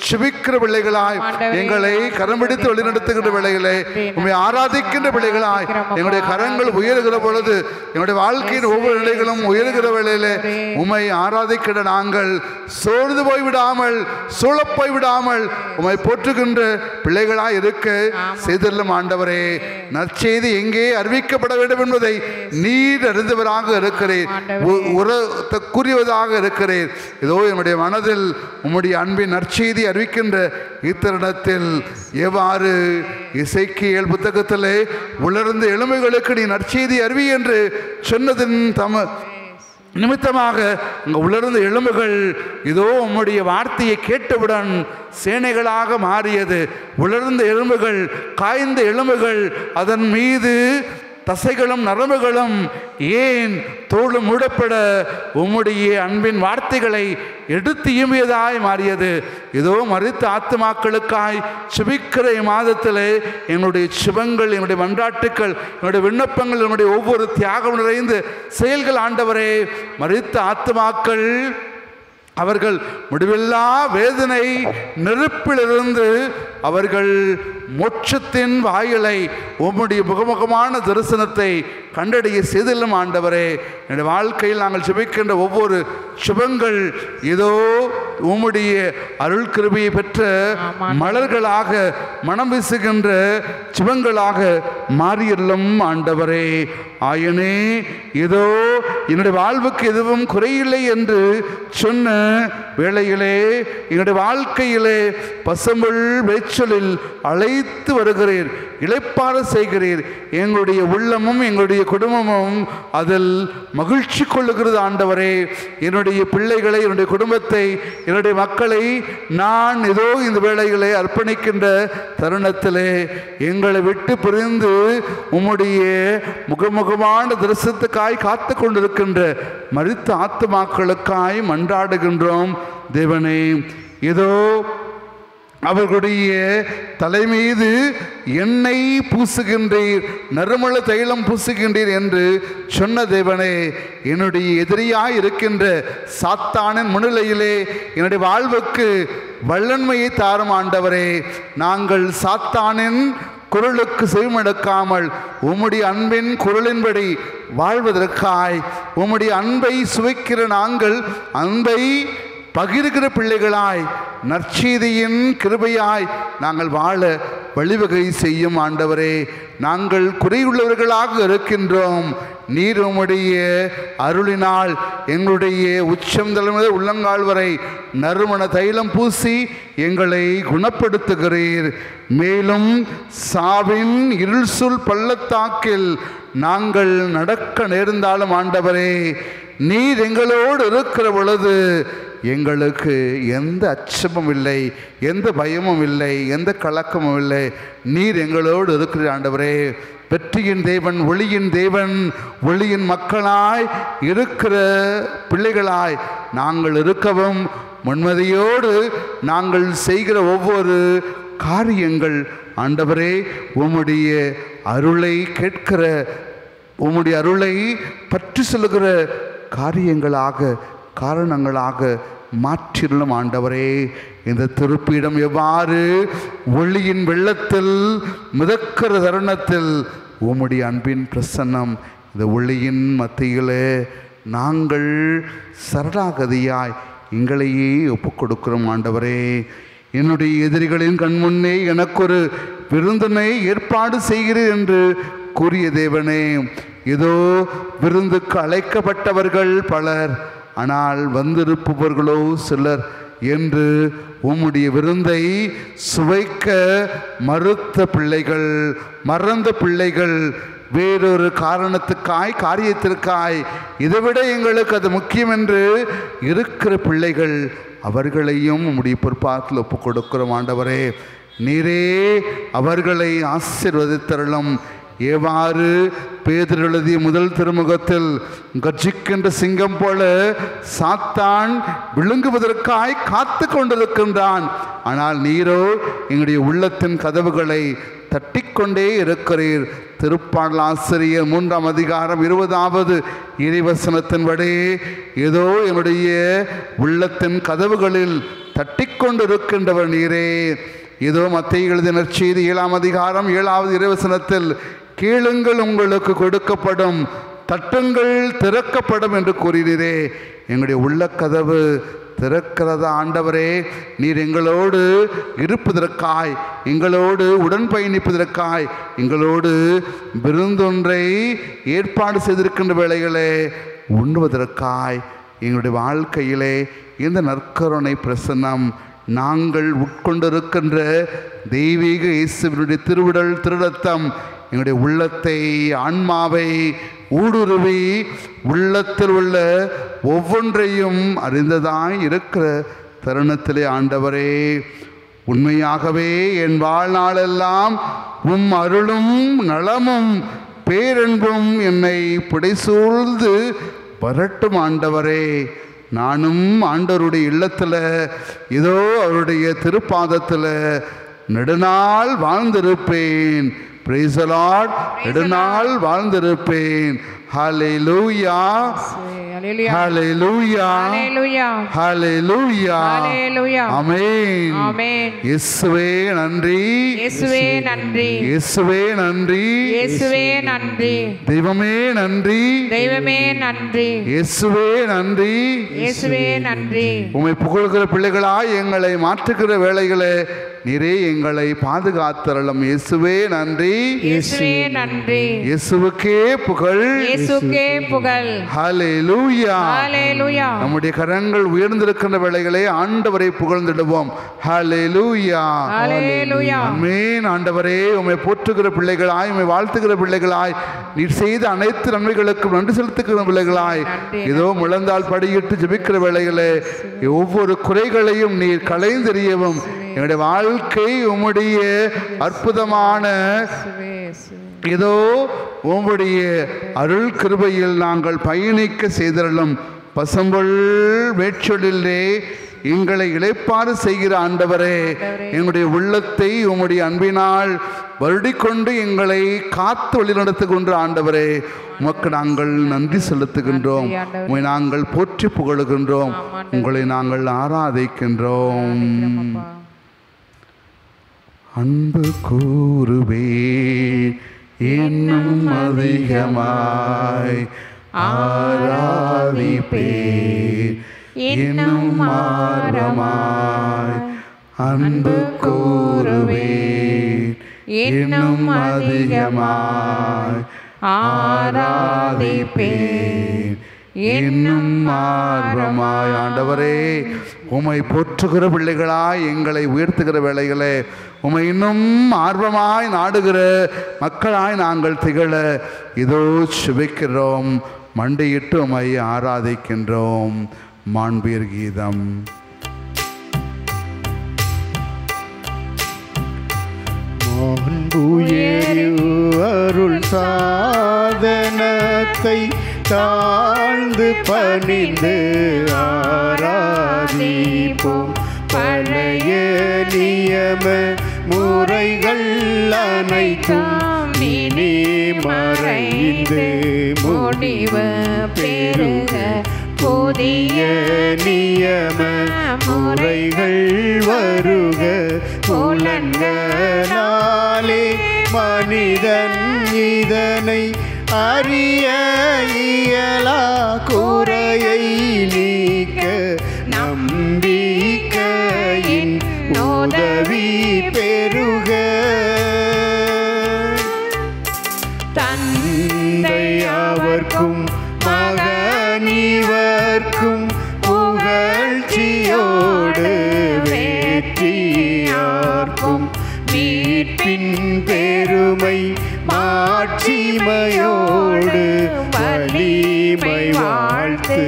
செபிக்கிற பிள்ளைகளாய் எங்களை கரம் பிடித்து வழிநடத்துகின்ற பிள்ளைகளே, உம்மை ஆராதிக்கின்ற பிள்ளைகளாய் எங்களுடைய கரங்கள் உயர்கிற பொழுது எங்களுடைய வாழ்க்கையின் ஒவ்வொரு நிலைகளும் உயர்கிற வேளையிலே உம்மை ஆராதிக்கிற நாங்கள் சோர்ந்து போய்விடாமல் சூழப்போய் விடாமல் உம்மை போற்றுகின்ற பிள்ளைகளாய் இருக்க செய்தல்லும் ஆண்டவரே. நற்செய்தி எங்கே அறிவிக்கப்பட வேண்டும் என்பதை நீர் அறிந்தவராக இருக்கிறீர், கூறியவதாக இருக்கிறீர். இதோ என்னுடைய மனதில் உம்முடைய அன்பின் நற்செய்தி அறிவிக்கின்ற இத்தருணத்தில் எவ்வாறு எசேக்கியேல் புத்தகத்திலே உலர்ந்த எலும்புகளுக்கு நீ நற்செய்தி அறிவி என்று சொன்னதின் நிமித்தமாக அங்கே உலர்ந்த எலும்புகள் இதோ உம்முடைய வார்த்தையை கேட்டவுடன் சேனைகளாக மாறியது. உலர்ந்த எலும்புகள், காய்ந்த எலும்புகள், அதன் மீது தசைகளும் நரம்புகளும் ஏன் தோளும் மூடப்பட உம்முடைய அன்பின் வார்த்தைகளை எடுத்து இயம்பியதாய் மாறியது. இதோ மரித்த ஆத்துமாக்களுக்காய் செபிக்கிற இம்மாதத்திலே எங்களுடைய சிவங்கள், எங்களுடைய மன்றாட்டுக்கள், என்னுடைய விண்ணப்பங்கள், என்னுடைய ஒவ்வொரு தியாகம் நிறைந்த செயல்கள் ஆண்டவரே, மரித்த ஆத்துமாக்கள் அவர்கள் முடிவில்லா வேதனை நெருப்பிலிருந்து அவர்கள் மோட்சத்தின் வாயிலை உம்முடைய முகமுகமான தரிசனத்தை கண்டடைய செய்தலும் ஆண்டவரே. என்னுடைய வாழ்க்கையில் நாங்கள் செபிக்கின்ற ஒவ்வொரு சுபங்கள் இதோ உம்முடைய அருள் கிருபையை பெற்ற மலர்களாக மனம் வீசுகின்ற சிவங்களாக மாறியல்லும் ஆண்டவரே. ஆயனே, இதோ என்னுடைய வாழ்வுக்கு எதுவும் குறையில்லை என்று சொன்ன வேளையிலே எங்களுடைய வாழ்க்கையிலே பசும்புல் மேய்ச்சலில் அழைத்து வருகிறீர், இளைப்பாற செய்கிறீர். எங்களுடைய உள்ளமும் எங்களுடைய குடும்பமும் அதில் மகிழ்ச்சி கொள்ளுகிறது ஆண்டவரே. என்னுடைய பிள்ளைகளை, என்னுடைய குடும்பத்தை, என்னுடைய மக்களை நான் ஏதோ இந்த வேளைகளை அர்ப்பணிக்கின்ற தருணத்திலே எங்களை விட்டு பிரிந்து உம்முடைய முகமுகமான தரிசனத்துக்காய் காத்து கொண்டிருக்கின்ற மரித்த ஆத்துமாக்களுக்காய் மன்றாடுகின்றோம் தேவனே. இதோ அவர்களுடைய தலைமீது எண்ணெய் பூசுகின்றீர், நறுமண தைலம் பூசுகின்றீர் என்று சொன்ன தேவனே, என்னுடைய எதிரியாய் இருக்கின்ற சாத்தானின் முன்னிலையிலே என்னுடைய வாழ்வுக்கு வல்லன்மையை தாரும் ஆண்டவரே. நாங்கள் சாத்தானின் குரலுக்கு செவிமடுக்காமல் உம்முடைய அன்பின் குரலின்படி வாழ்வதற்காய் உம்முடைய அன்பை சுவைக்கிற நாங்கள் அன்பை பகிர்கிற பிள்ளைகளாய் நற்செய்தியின் கிருபையாய் நாங்கள் வாழ வழிவகை செய்யும் ஆண்டவரே. நாங்கள் குறையுள்ளவர்களாக இருக்கின்றோம். நீர் உம்முடைய அருளினால் எங்களுடைய உச்சம் தலைமுறை உள்ளங்கால் வரை நறுமண தைலம் பூசி எங்களை குணப்படுத்துகிறீர். மேலும் சாவின் இருள் சூழ் பள்ளத்தாக்கில் நாங்கள் நடக்க நேர்ந்தாலும் ஆண்டவரே, நீர் எங்களோடு இருக்கிற பொழுது எங்களுக்கு எந்த அச்சமும் இல்லை, எந்த பயமும் இல்லை, எந்த கலக்கமும் இல்லை. நீர் எங்களோடு இருக்கிற ஆண்டவரே. வெற்றியின் தேவன், ஒளியின் தேவன், ஒளியின் மக்களாய் இருக்கிற பிள்ளைகளாய் நாங்கள் இருக்கவும் முன்மதியோடு நாங்கள் செய்கிற ஒவ்வொரு காரியங்கள் ஆண்டவரே உம்முடைய அருளை கேட்கிற, உம்முடைய அருளை பற்றி சொல்லுகிற காரியங்களாக, காரணங்களாக மாற்றிலும் ஆண்டவரே. இந்த திருப்பீடம் எவ்வாறு ஒளியின் வெள்ளத்தில் மிதக்கிற தருணத்தில் உம்முடைய அன்பின் பிரசன்னம் இந்த ஒளியின் மத்தியிலே நாங்கள் சரணாகதியாய் எங்களையே ஒப்புக் கொடுக்கிறோம் ஆண்டவரே. என்னுடைய எதிரிகளின் கண்முன்னே எனக்கொரு விருந்தினை ஏற்பாடு செய்கிறேன் என்று கூறிய தேவனே, இதோ விருந்துக்கு அழைக்கப்பட்டவர்கள் பலர், ஆனால் வந்திருப்பவர்களோ சிலர் என்று உம்முடைய விருந்தை சுவைக்க மறுத்த பிள்ளைகள், மறந்த பிள்ளைகள், வேறொரு காரணத்துக்காய், காரியத்திற்காய் இதைவிட எங்களுக்கு அது முக்கியம் என்று இருக்கிற பிள்ளைகள், அவர்களையும் உம்முடைய பொறுப்பாத்தில் ஒப்புக் கொடுக்கிறோம் ஆண்டவரே. நீரே அவர்களை ஆசீர்வதித்தருளும். எவ்வாறு பேதுரு எழுதிய முதல் திருமுகத்தில் கர்ஜிக்கின்ற சிங்கம் போல சாத்தான் விழுங்குவதற்காய் காத்து கொண்டிருக்கின்றான், ஆனால் நீரோ எங்களுடைய உள்ளத்தின் கதவுகளை தட்டிக்கொண்டே இருக்கிறீர். திருப்பாடல் ஆசிரியர் 3ஆம் அதிகாரம் 20வது இறைவசனத்தின்படி, ஏதோ என்னுடைய உள்ளத்தின் கதவுகளில் தட்டிக்கொண்டு இருக்கின்றவர் நீரே. இதோ மத்தேயு எழுதிய நற்செய்தி 7ஆம் அதிகாரம் 7வது இறைவசனத்தில் கேளுங்கள் உங்களுக்கு கொடுக்கப்படும், தட்டுங்கள் திறக்கப்படும் என்று கூறினீரே. எங்களுடைய உள்ளக்கதவு திறக்கிறதா ஆண்டவரே? நீர் எங்களோடு இருப்பதற்காய், எங்களோடு உடன் பயணிப்பதற்காய், எங்களோடு விருந்தொன்றை ஏற்பாடு செய்திருக்கின்ற வேளைகளே உண்ணுவதற்காய் எங்களுடைய வாழ்க்கையிலே இந்த நற்கருணை பிரசன்னம் நாங்கள் உட்கொண்டிருக்கின்ற தெய்வீக இயேசுவினுடைய திருவுடல் திருரத்தம் எங்களுடைய உள்ளத்தை ஆன்மாவை ஊடுருவி உள்ளத்தில் உள்ள ஒவ்வொன்றையும் அறிந்ததாய் இருக்கிற தருணத்திலே ஆண்டவரே, உண்மையாகவே என் வாழ்நாளெல்லாம் உம் அருளும் நலமும் பேரன்பும் என்னை புடைசூழ்ந்து வரட்டும் ஆண்டவரே. நானும் ஆண்டவருடைய இல்லத்தில் ஏதோ அவருடைய திருப்பாதத்தில் நெடுநாள் வாழ்ந்திருப்பேன். Praise the Lord. நெடுநாள் வாழ்ந்திருப்பேன். Hallelujah. Hallelujah. Hallelujah. Hallelujah. Hallelujah. Hallelujah. Amen. Amen. இயேசுவே நன்றி. இயேசுவே நன்றி. இயேசுவே நன்றி. இயேசுவே நன்றி. தெய்வமே நன்றி. தெய்வமே நன்றி. இயேசுவே நன்றி. இயேசுவே நன்றி. உம்மை புகழ்கிற பிள்ளைகளாய் எங்களை மாற்றுகிற வேளைகளே நீரே எங்களை பாதுகாத்தருளும். இயேசுவே நன்றி. இயேசுவே நன்றி. இயேசுவுக்கே புகழ். இயேசுக்கே புகழ். ஹல்லேலூயா. ஹல்லேலூயா. நம்முடைய கரங்கள் உயர்ந்திருக்கின்ற வேளைகளே ஆண்டவரை புகழ்ந்திடுவோம். ஹல்லேலூயா. ஹல்லேலூயா. ஆமென். ஆண்டவரே உம்மை போற்றுகிற பிள்ளைகளாய், உம்மை வாழ்த்துகிற பிள்ளைகளாய், நீர் செய்த அனைத்து நன்மைகளுக்கும் நன்றி செலுத்துகிற பிள்ளைகளாய் இதோ முழந்தால் படியிட்டு ஜெபிக்கிற வேளைகளே ஒவ்வொரு குறைகளையும் நீர் களைந்தெறியவும் என்னுடைய வாழ்க்கை உம்முடைய அற்புதமான இதோ உம்முடைய அருள் கிருபையில் நாங்கள் பயணிக்க செய்தருளும். பசும்பொல் வேற்றொழிலே எங்களை இளைப்பாறு செய்கிற ஆண்டவரே, எங்களுடைய உள்ளத்தை உம்முடைய அன்பினால் வருடிக்கொண்டு எங்களை காத்து வழிநடத்துகின்ற ஆண்டவரே, உமக்கு நாங்கள் நன்றி செலுத்துகின்றோம். உம்மை நாங்கள் போற்றி புகழுகின்றோம். உங்களை நாங்கள் ஆராதிக்கின்றோம். அன்பு கூறுவே இன்னும் அதிகமாய் ஆராதிப்பே இன்னும் ஆரமாய். அன்பு கூறுவே இன்னும் அதிகமாய் ஆராதிப்பே இன்னும் ஆர்வமாய். ஆண்டவரே உம்மை போற்றுகிற பிள்ளைகளாய் எங்களை உயர்த்துகிற வேளைகளே உம்மை இன்னும் ஆர்வமாய் நாடுகிற மக்களாய் நாங்கள் திகழ இதோ சுபிக்கிறோம். மண்டியிட்டு உம்மை ஆராதிக்கின்றோம். மாண்பீர் கீதம். அருள் சாதனத்தை தாழ்ந்து பணிந்து ஆராதிப்போம். பழைய நியம முறைகள் அனைத்தும் இனி மறைந்து முடிவு பெறுக. புதிய நியம முறைகள் வருக. புலன்களாலே மனிதன் இதனை அறிய இயலா. குறையை நீக்க நம்பிக்கையின் உதவி பெறுக. தந்தை அவர்க்கும் மகனிவர்க்கும் புகழ்ச்சியோடு வெற்றியார்க்கும் மீட்பின் பெருமை மாட்சிமையோடு வலிமை வாழ்த்து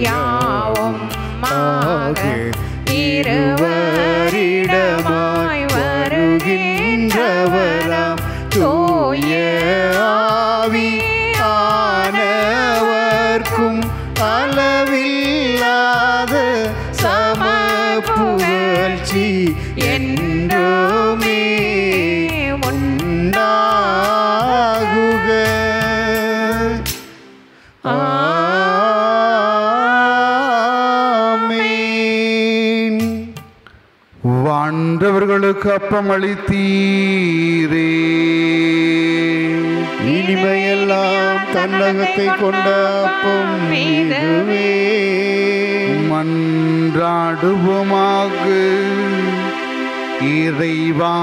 யாவும் ஆக. இருவரிடமாய் வருகின்றவராம் தூய ஆவி ஆனவர்க்கும் அளவில்லாத சம புகழ்ச்சி என்றுமே உண்டாகுக. ஆமென். எங்களுக்கு அப்பமளித்தீரே. இனிமையெல்லாம் தன்னகத்தை கொண்ட அப்பம் இதுவே. மன்றாடுவோமாக. இறைவா,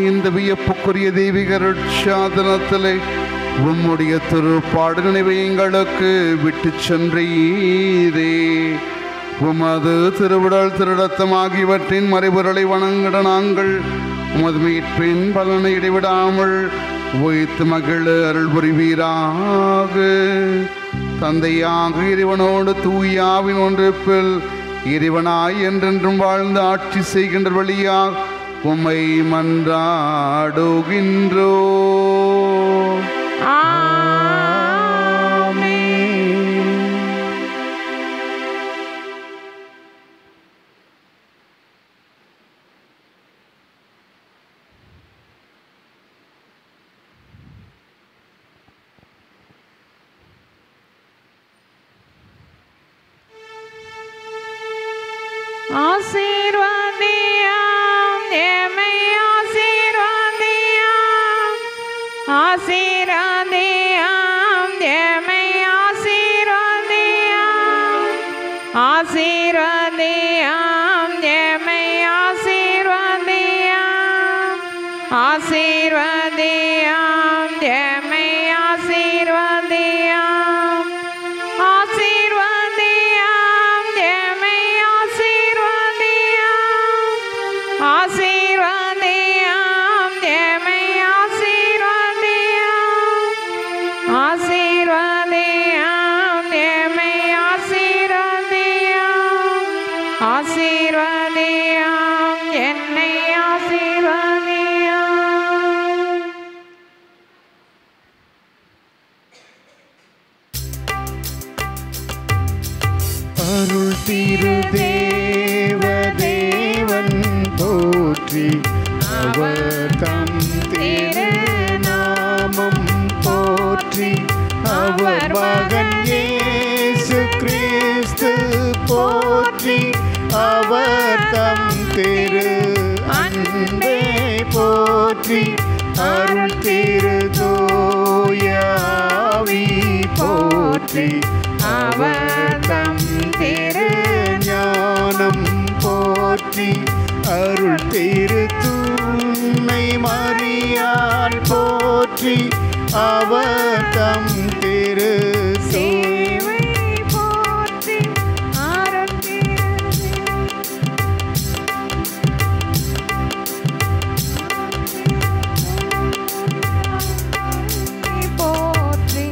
இந்த வியப்புக்குரிய தெய்வீக ரட்சாதனத்திலே உம்முடைய திருப்பாடு நினைவை எங்களுக்கு விட்டு சென்றீரே. உமது திருவிடல் திருடத்தம் ஆகியவற்றின் மறைபொருளை வணங்கிட நாங்கள் உமது மீட்பின் பலனை இடைவிடாமல் உயிர்த்து மகிழ அருள் புரிவீராக. தந்தையாக இறைவனோடு தூயாவின் ஒன்றிப்பில் இறைவனாய் என்றென்றும் வாழ்ந்து ஆட்சி செய்கின்ற வழியாக உம்மை மன்றாடுகின்றோ. ஆசீர்வாதியாம் எமை ஆசீர்வாதியாம், ஆசீர்வாதியாம் எமை ஆசீர்வாதியாம், ஆசீர்வாதியாம் எமை ஆசீர்வாதியாம், ஆசீர்வாதியாம் எமை ஆசீர்வாதியாம், ஆசீர்வாதியாம் எமை ஆசீர்வாதியாம், ஆசீர்வாதியாம் எமை ஆசீர்வாதியாம், ஆசீர்வாதியாம் எமை ஆசீர்வாதியாம், ஆசீர்வாதியாம் என்னை ஆசீர்வாதியாம். அருள் திரு தேவ தேவன் போற்றி, அவர் தம் திரு நாமம் போற்றி, அவர் மகன் இயேசு கிறிஸ்து போற்றி, அவர் தம் திரு அன்பே போற்றி, அருள் திரு தூயாவி போற்றி, அவர் தம் திரு ஞானம் போற்றி, அருள் திரு தூய்மை மரியாள் போற்றி, அவர் தம் திரு சேவை போற்றி, அருள் போற்றி.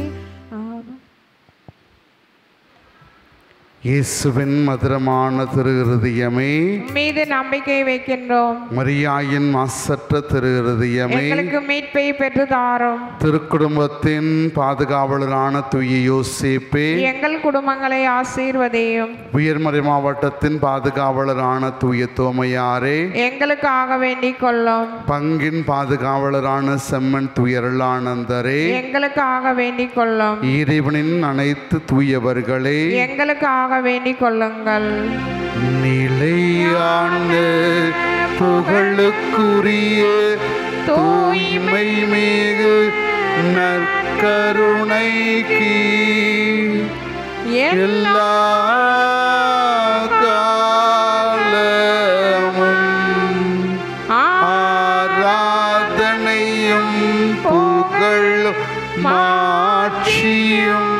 இயேசுவின் மதுரமான திரு இருதயமே, மீது நம்பிக்கை வைக்கின்றோம். மரியாயின் மாசற்ற திரு இருதயமே, எங்களுக்கு மீட்பை பெற்று தாரும். திருக்குடும்பத்தின் பாதுகாவலரான தூய யோசேப்பே, எங்கள் குடும்பங்களை ஆசீர்வதியும். உயர்மறை மாவட்டத்தின் பாதுகாவலரான தூய தோமையாரே, எங்களுக்காக வேண்டிக் கொள்ளும். பங்கின் பாதுகாவலரான செம்மன் துயரலானந்தரே, எங்களுக்காக வேண்டிக் கொள்ளும். இறைவனின் அனைத்து தூயவர்களே, எங்களுக்காக வேண்டிக் கொள்ளுங்கள். நிலையான புகழுக்குரிய தூய்மை மிகு நற்கருணைக்கு எல்லா காலமும் ஆராதனையும் புகழும் மாட்சியும்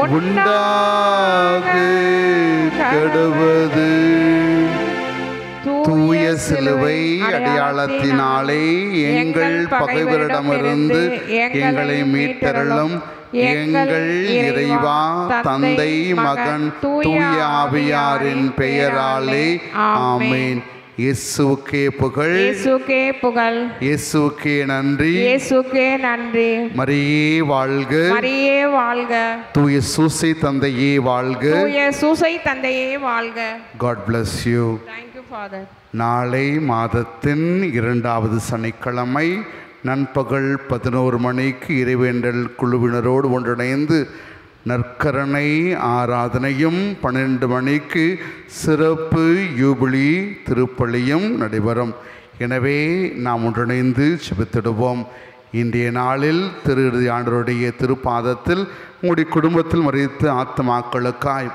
உண்டாக கடவது. தூய சிலுவை அடையாளத்தினாலே எங்கள் பகைவரிடமிருந்து எங்களை மீட்டருளும் எங்கள் இறைவா, தந்தை மகன் தூய ஆவியாரின் பெயராலே ஆமேன். இயேசுவுக்கே புகழ், இயேசுக்கே புகழ், இயேசுவுக்கே நன்றி, இயேசுக்கே நன்றி. மரியே வாழ்க, மரியே வாழ்க, தூய சூசை தந்தையே வாழ்க, தூய சூசை தந்தையே வாழ்க. God bless you. Thank you, Father. நாளை மாதத்தின் 2வது சனிக்கிழமை நண்பகல் 11 மணிக்கு இறைவேண்டல் குழுவினரோடு ஒன்றிணைந்து நற்கரணை ஆராதனையும் 12 மணிக்கு சிறப்பு யூபிலி திருப்பலியும் நடைபெறும். எனவே நாம் ஒன்றிணைந்து செபித்திடுவோம். இன்றைய நாளில் திரு இறுதி ஆண்டவருடைய திருப்பாதத்தில் உங்களுடைய குடும்பத்தில் மறித்த ஆத்மாக்களுக்காய்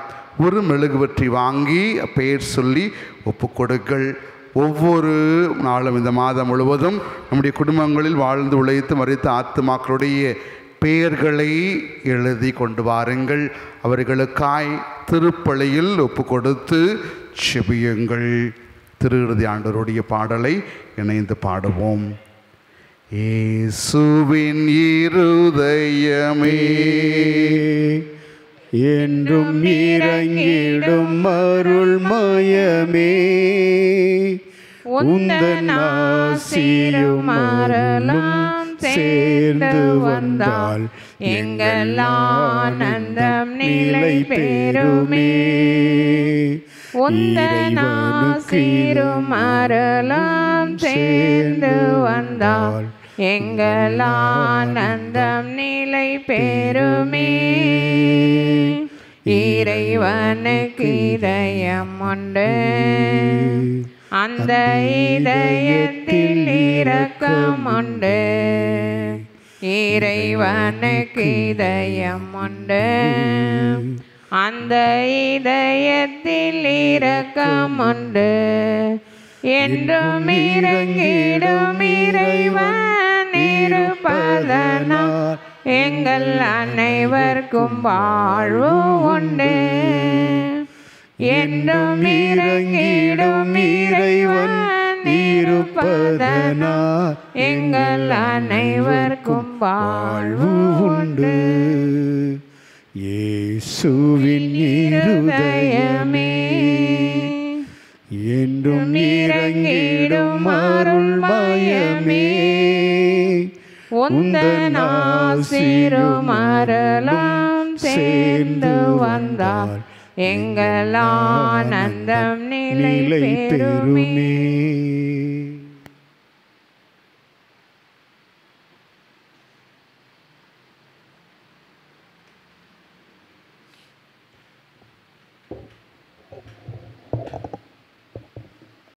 ஒரு மெழுகுவர்த்தி வாங்கி பெயர் சொல்லி ஒப்புக்கொடுங்கள். ஒவ்வொரு நாளும் இந்த மாதம் முழுவதும் நம்முடைய குடும்பங்களில் வாழ்ந்து உழைத்து மறித்த ஆத்மாக்களுடைய பெயர்களை எழுதி கொண்டு வாருங்கள். அவர்களுக்காய் திருப்பலியில் ஒப்பு கொடுத்து செபியுங்கள். திரு இறுதி ஆண்டவருடைய பாடலை இணைந்து பாடுவோம். இயேசுவின் இருதயமே என்றும் இறங்கிடும் அருள்மயமே, உந்தன் ஆசியும் அருளும் சேர்ந்து வந்தால் எங்கள் ஆனந்தம் நிலை பெறுமே. உந்தன் ஆசியும் அருளும் சேர்ந்து வந்தால் எங்கள் ஆனந்தம் நிலை பெறுமே. இறைவனுக்கு இதயம் உண்டு, அந்த இதயத்தில் இரக்கம் உண்டு. இறைவனுக்கு இதயம் உண்டு, அந்த இதயத்தில் இரக்கம் உண்டு. என்றும் இறங்கிடும் இறைவன் இருப்பதனால் எங்கள் அனைவருக்கும் வாழ்வு உண்டு. என்றும் இறங்கிடும் இறைவன் இருப்பதனால் எங்கள் அனைவருக்கும் வாழ்வு உண்டு. இயேசுவின் இருதயமே என்றும் இறங்கிடும் அருள்மயமே, உந்தன் ஆசிரும் அருளும் சேர்ந்து வந்தால் எங்கள் ஆனந்தம் நிலை பெறுமே.